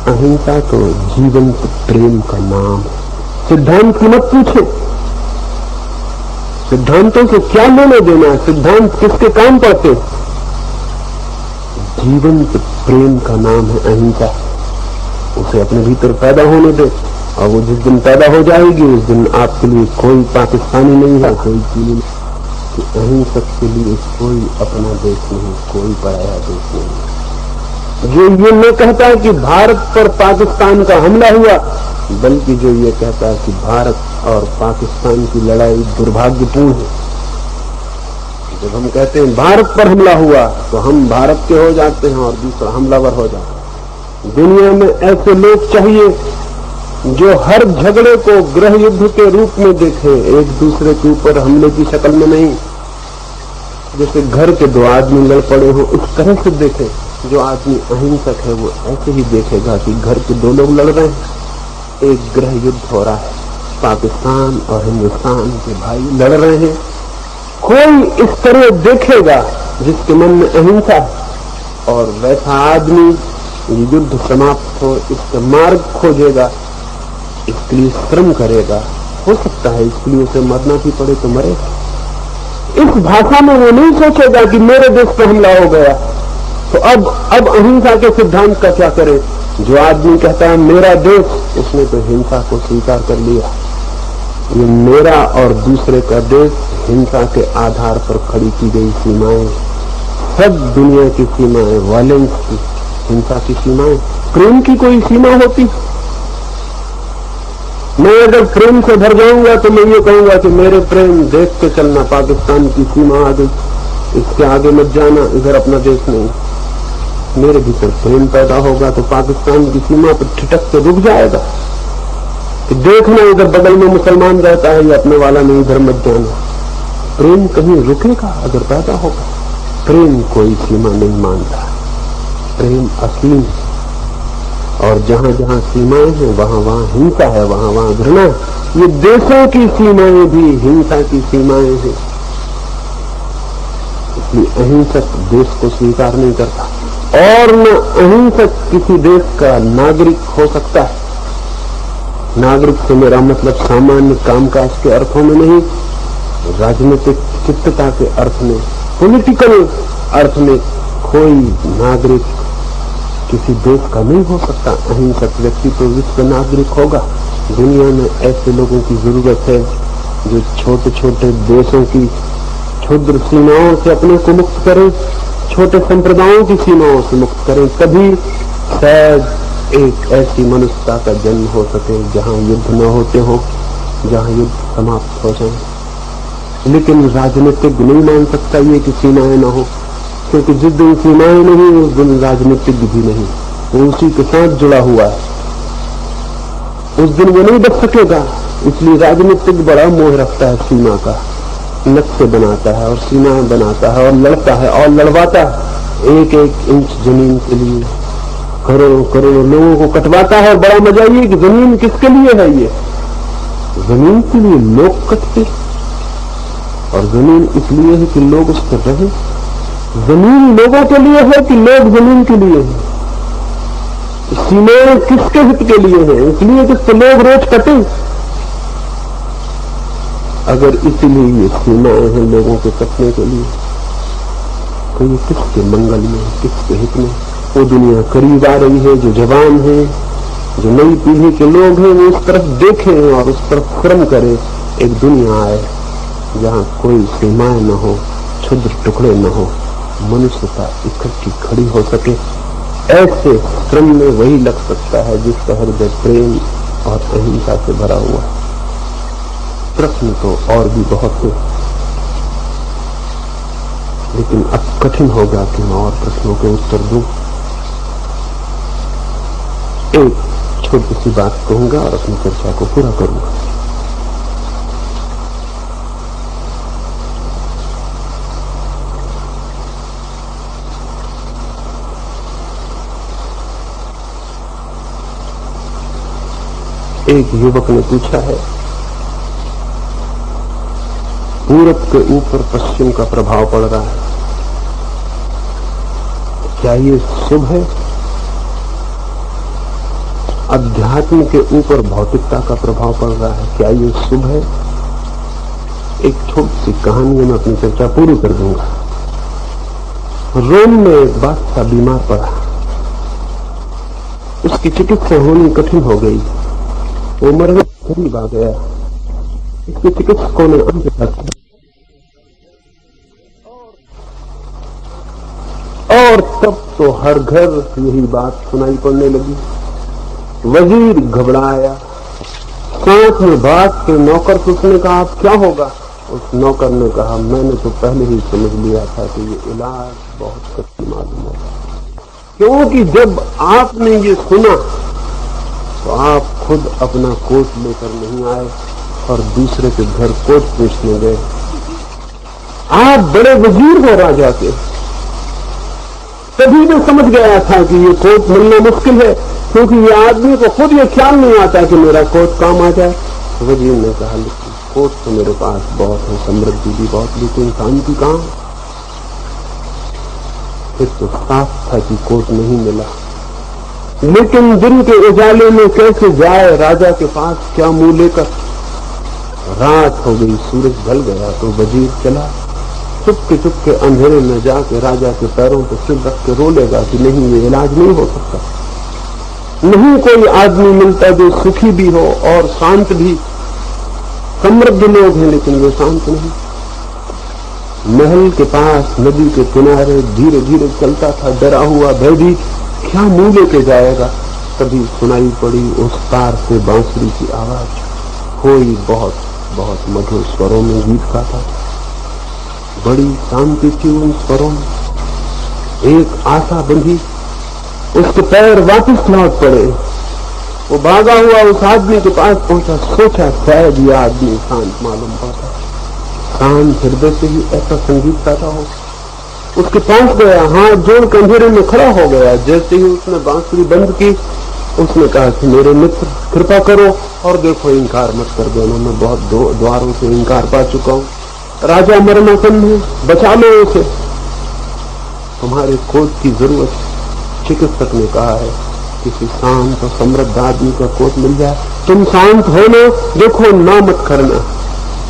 अहिंसा तो जीवंत प्रेम का नाम है। सिद्धांत की मत पूछे, सिद्धांतों से क्या लेना देना है? सिद्धांत किसके काम पड़ते? जीवंत प्रेम का नाम है अहिंसा। उसे अपने भीतर पैदा होने दे, और वो जिस दिन पैदा हो जाएगी उस दिन आपके लिए कोई पाकिस्तानी नहीं है, कोई चीनी नहीं। कि अहिंसक के लिए कोई अपना देश नहीं, कोई पराया देश नहीं। जो ये न कहता है कि भारत पर पाकिस्तान का हमला हुआ, बल्कि जो ये कहता है कि भारत और पाकिस्तान की लड़ाई दुर्भाग्यपूर्ण है। जब हम कहते हैं भारत पर हमला हुआ, तो हम भारत के हो जाते हैं और दूसरा हमलावर हो जाता है। दुनिया में ऐसे लोग चाहिए जो हर झगड़े को गृह युद्ध के रूप में देखे, एक दूसरे के ऊपर हमले की शक्ल में नहीं। जैसे घर के दो आदमी लड़ पड़े हो, उस तरह से देखे। जो आदमी अहिंसक है वो ऐसे ही देखेगा कि घर के दो लोग लड़ रहे हैं, एक गृह युद्ध हो रहा है, पाकिस्तान और हिंदुस्तान के भाई लड़ रहे हैं। कोई इस तरह देखेगा जिसके मन में अहिंसा है, और वैसा आदमी युद्ध समाप्त हो इसका मार्ग खोजेगा, इसके लिए श्रम करेगा। हो सकता है इसके लिए उसे मरना भी पड़े तो मरेगा। इस भाषा में वो नहीं सोचेगा कि मेरे देश पर हमला हो गया तो अब अहिंसा के सिद्धांत का क्या करे। जो आदमी कहता है मेरा देश, उसने तो हिंसा को स्वीकार कर लिया। ये मेरा और दूसरे का देश हिंसा के आधार पर खड़ी की गई सीमाएं, सब दुनिया की सीमाएं, वायलेंस की, हिंसा की सीमाएं। प्रेम की कोई सीमा होती? मैं अगर प्रेम से भर जाऊंगा तो मैं ये कहूंगा कि मेरे प्रेम देख के चलना, पाकिस्तान की सीमा आ गई, इसके आगे मत जाना, इधर अपना देश नहीं। मेरे भीतर प्रेम पैदा होगा तो पाकिस्तान की सीमा पर ठिठक के रुक जाएगा कि देखना इधर बगल में मुसलमान रहता है, या अपने वाला नहीं, इधर मत जाना। प्रेम कहीं रुकेगा अगर पैदा होगा। प्रेम कोई सीमा नहीं मानता, प्रेम असीम। और जहां जहां सीमाएं हैं वहां वहां हिंसा है, वहां वहां घृणा। ये देशों की सीमाएं भी हिंसा की सीमाएं हैं। इसलिए अहिंसक देश को स्वीकार नहीं करता, और न अहिंसक किसी देश का नागरिक हो सकता है। नागरिक से मेरा मतलब सामान्य कामकाज के अर्थों में नहीं, राजनीतिक चित्तता के अर्थ में, पॉलिटिकल अर्थ में कोई नागरिक किसी देश का नहीं हो सकता। अहिंसक व्यक्ति तो विश्व नागरिक होगा। दुनिया में ऐसे लोगों की जरूरत है जो छोटे छोटे देशों की क्षुद्र सीमाओं से अपने को मुक्त करें, छोटे संप्रदायों की सीमाओं से मुक्त करें। तभी शायद एक ऐसी मनुष्यता का जन्म हो सके जहां युद्ध न होते हो, जहां युद्ध समाप्त हो जाए। लेकिन राजनीतिक नहीं मान सकता ये कि सीमाएं न हो, क्योंकि जिस दिन सीमाएं नहीं उस दिन राजनीतिक भी नहीं, वो उसी के साथ जुड़ा हुआ है। उस दिन वो नहीं बच सकेगा। इसलिए राजनीतिक बड़ा मोह रखता है सीमा का, नक्शे बनाता है और सीमाएं बनाता है और लड़ता है और लड़वाता है। एक एक इंच जमीन के लिए करोड़ों करोड़ों लोगों को कटवाता है। बड़ा मजा ये कि जमीन किसके लिए है? ये जमीन के लिए लोग कटते, और जमीन इसलिए है कि लोग उस पर रहे। जमीन लोगों के लिए है कि लोग जमीन के लिए है? सीमाएं किसके हित के लिए है? इसलिए कि लोग रोज कटे। अगर इसलिए ये सीमाएं हैं लोगों के कटने के लिए, तो ये किसके मंगल में, किसके हित में? वो दुनिया करीब आ रही है। जो जवान है, जो नई पीढ़ी के लोग हैं, वो उस तरफ देखें और उस तरफ श्रम करें। एक दुनिया आए जहां कोई सीमाएं न हो, क्षुद्र टुकड़े न हो, मनुष्यता इकट्ठी खड़ी हो सके, ऐसे क्रम में वही लग सकता है जिसका हृदय प्रेम और अहिंसा से भरा हुआ है। प्रश्न तो और भी बहुत है, लेकिन अब कठिन होगा कि मैं और प्रश्नों के उत्तर दूं। एक छोटी सी बात कहूंगा और अपनी चर्चा को पूरा करूंगा। एक युवक ने पूछा है, पूरब के ऊपर पश्चिम का प्रभाव पड़ रहा है, क्या ये शुभ है? अध्यात्म के ऊपर भौतिकता का प्रभाव पड़ रहा है, क्या ये शुभ है? एक छोटी सी कहानी में अपनी चर्चा पूरी कर दूंगा। रोम में एक बादशाह बीमार पड़ा, उसकी चिकित्सा होनी कठिन हो गई, वो मरने के करीब आ गया। इसके चिकित्सकों ने अंत तक और तब तो हर घर यही बात सुनाई पड़ने लगी। वजीर घबराया, सांस में भाग के नौकर से उसने कहा, अब क्या होगा? उस नौकर ने कहा, मैंने तो पहले ही समझ लिया था कि ये इलाज बहुत कठिन मालूम होगा, क्योंकि जब आपने ये सुना तो आप खुद अपना कोट लेकर नहीं आए और दूसरे के घर कोट पूछने गए। आप बड़े वजीर हो राजा के, तभी मैं समझ गया था कि ये कोट मिलना मुश्किल है, क्योंकि ये आदमी को खुद ये ख्याल नहीं आता कि मेरा कोट काम आ जाए। वजीर ने कहा, लेकिन कोट तो मेरे पास बहुत है, समृद्धि भी बहुत, लेकिन शांति कहां? फिर तो साफ था कि कोट नहीं मिला, लेकिन दिन के उजाले में कैसे जाए राजा के पास, क्या मुंह लेकर? रात हो गई, सूरज ढल गया तो वजीर चला, चुपके अंधेरे में जाके राजा के पैरों पर सिर रख के रो लेगा कि नहीं, ये इलाज नहीं हो सकता। नहीं कोई आदमी मिलता जो सुखी भी हो और शांत भी। समृद्ध लोग हैं लेकिन वे शांत नहीं। महल के पास नदी के किनारे धीरे धीरे चलता था, डरा हुआ भयभीत, क्या मुंह लेके जाएगा? तभी सुनाई पड़ी उस पार से बांसुरी की आवाज। कोई बहुत बहुत मधुर स्वरों में गीत गाता था, बड़ी शांति थी उन स्वरों में। एक आशा बंधी, उसके पैर वापस लौट पड़े, वो भागा हुआ उस आदमी के पास पहुंचा, सोचा शायद ये आदमी शांत मालूम पड़ता, शांत हृदय से ही ऐसा संगीत पैदा हो। उसके पास गया, हाथ जोड़ के अंधेरे में खड़ा हो गया। जैसे ही उसने बांसुरी बंद की, उसने कहा कि मेरे मित्र कृपा करो और देखो, इंकार मत कर देना, मैं बहुत द्वारों से इंकार पा चुका हूं, राजा मरणासन है, बचा लो उसे, तुम्हारे कोट की जरूरत है। चिकित्सक ने कहा है, किसी शांत और समृद्ध आदमी का कोट मिल जाए, तुम शांत हो लो, देखो ना मत करना।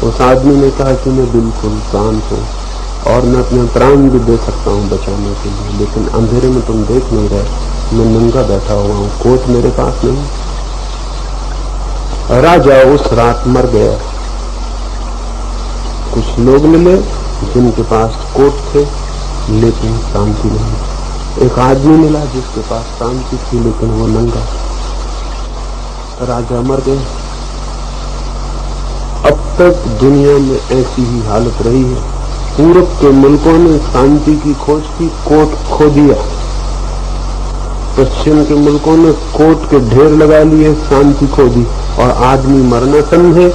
उस आदमी ने कहा कि मैं बिल्कुल शांत हूं और मैं अपने प्राण भी दे सकता हूं बचाने के लिए, लेकिन अंधेरे में तुम देख नहीं रहे, मैं नंगा बैठा हुआ हूं, कोट मेरे पास नहीं। राजा उस रात मर गया। कुछ लोग मिले जिनके पास कोट थे लेकिन शांति नहीं। एक आदमी मिला जिसके पास शांति थी लेकिन वो नंगा। राजा मर गए। अब तक दुनिया में ऐसी ही हालत रही है। पूरब के मुल्कों ने शांति की खोज की, कोट खो दिया। पश्चिम के मुल्कों ने कोट के ढेर लगा लिए, शांति खो दी और आदमी मरणासन है।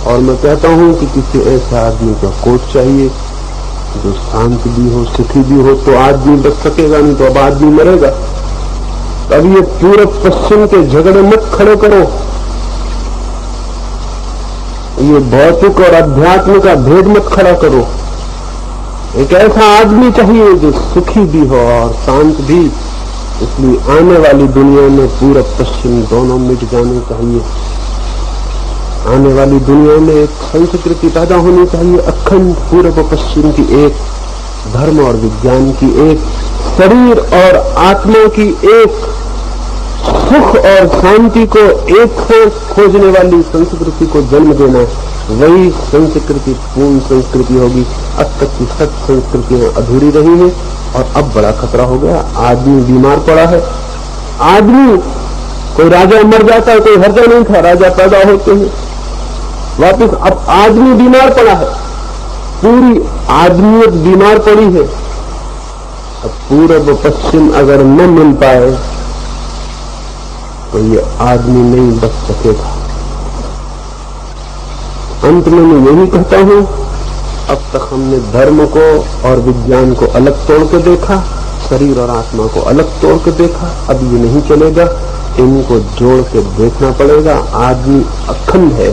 और मैं कहता हूं कि किसी ऐसे आदमी का कोट चाहिए जो शांत भी हो, सुखी भी हो, तो आदमी बच सकेगा, नहीं तो अब आदमी मरेगा। अब ये पूरब पश्चिम के झगड़े मत खड़े करो, ये भौतिक और अध्यात्म का भेद मत खड़ा करो। एक ऐसा आदमी चाहिए जो सुखी भी हो और शांत भी। इसलिए आने वाली दुनिया में पूरब पश्चिम दोनों मिट जाने चाहिए। आने वाली दुनिया में एक संस्कृति पैदा होनी चाहिए, अखंड पूरब और पश्चिम की एक, धर्म और विज्ञान की एक, शरीर और आत्मा की एक, सुख और शांति को एक साथ खोजने वाली संस्कृति को जन्म देना। वही संस्कृति पूर्ण संस्कृति होगी। अब तक की सब संस्कृतियां अधूरी रही हैं और अब बड़ा खतरा हो गया। आदमी बीमार पड़ा है। आदमी, कोई राजा मर जाता है, कोई हर्जा नहीं था, राजा पैदा होते हैं वापिस। अब आदमी बीमार पड़ा है, पूरी आदमियत बीमार पड़ी है। अब पूरब पश्चिम अगर न मिल पाए तो ये आदमी नहीं बच सकेगा। अंत में मैं यही कहता हूं, अब तक हमने धर्म को और विज्ञान को अलग तोड़ के देखा, शरीर और आत्मा को अलग तोड़ के देखा। अब ये नहीं चलेगा, इनको जोड़ के देखना पड़ेगा। आदमी अखंड है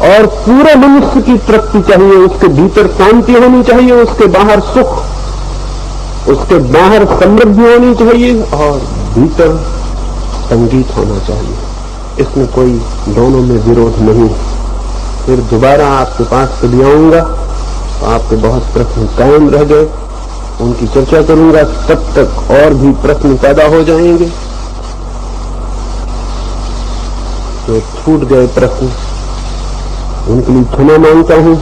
और पूरे मनुष्य की तृप्ति चाहिए। उसके भीतर शांति होनी चाहिए, उसके बाहर सुख, उसके बाहर समृद्धि होनी चाहिए और भीतर संगीत होना चाहिए। इसमें कोई दोनों में विरोध नहीं। फिर दोबारा आपके पास कभी आऊंगा तो आपके बहुत प्रश्न कायम रह गए, उनकी चर्चा करूंगा। तब तक और भी प्रश्न पैदा हो जाएंगे। जो छूट गए प्रश्न उनके लिए क्षमा मांगता हूं।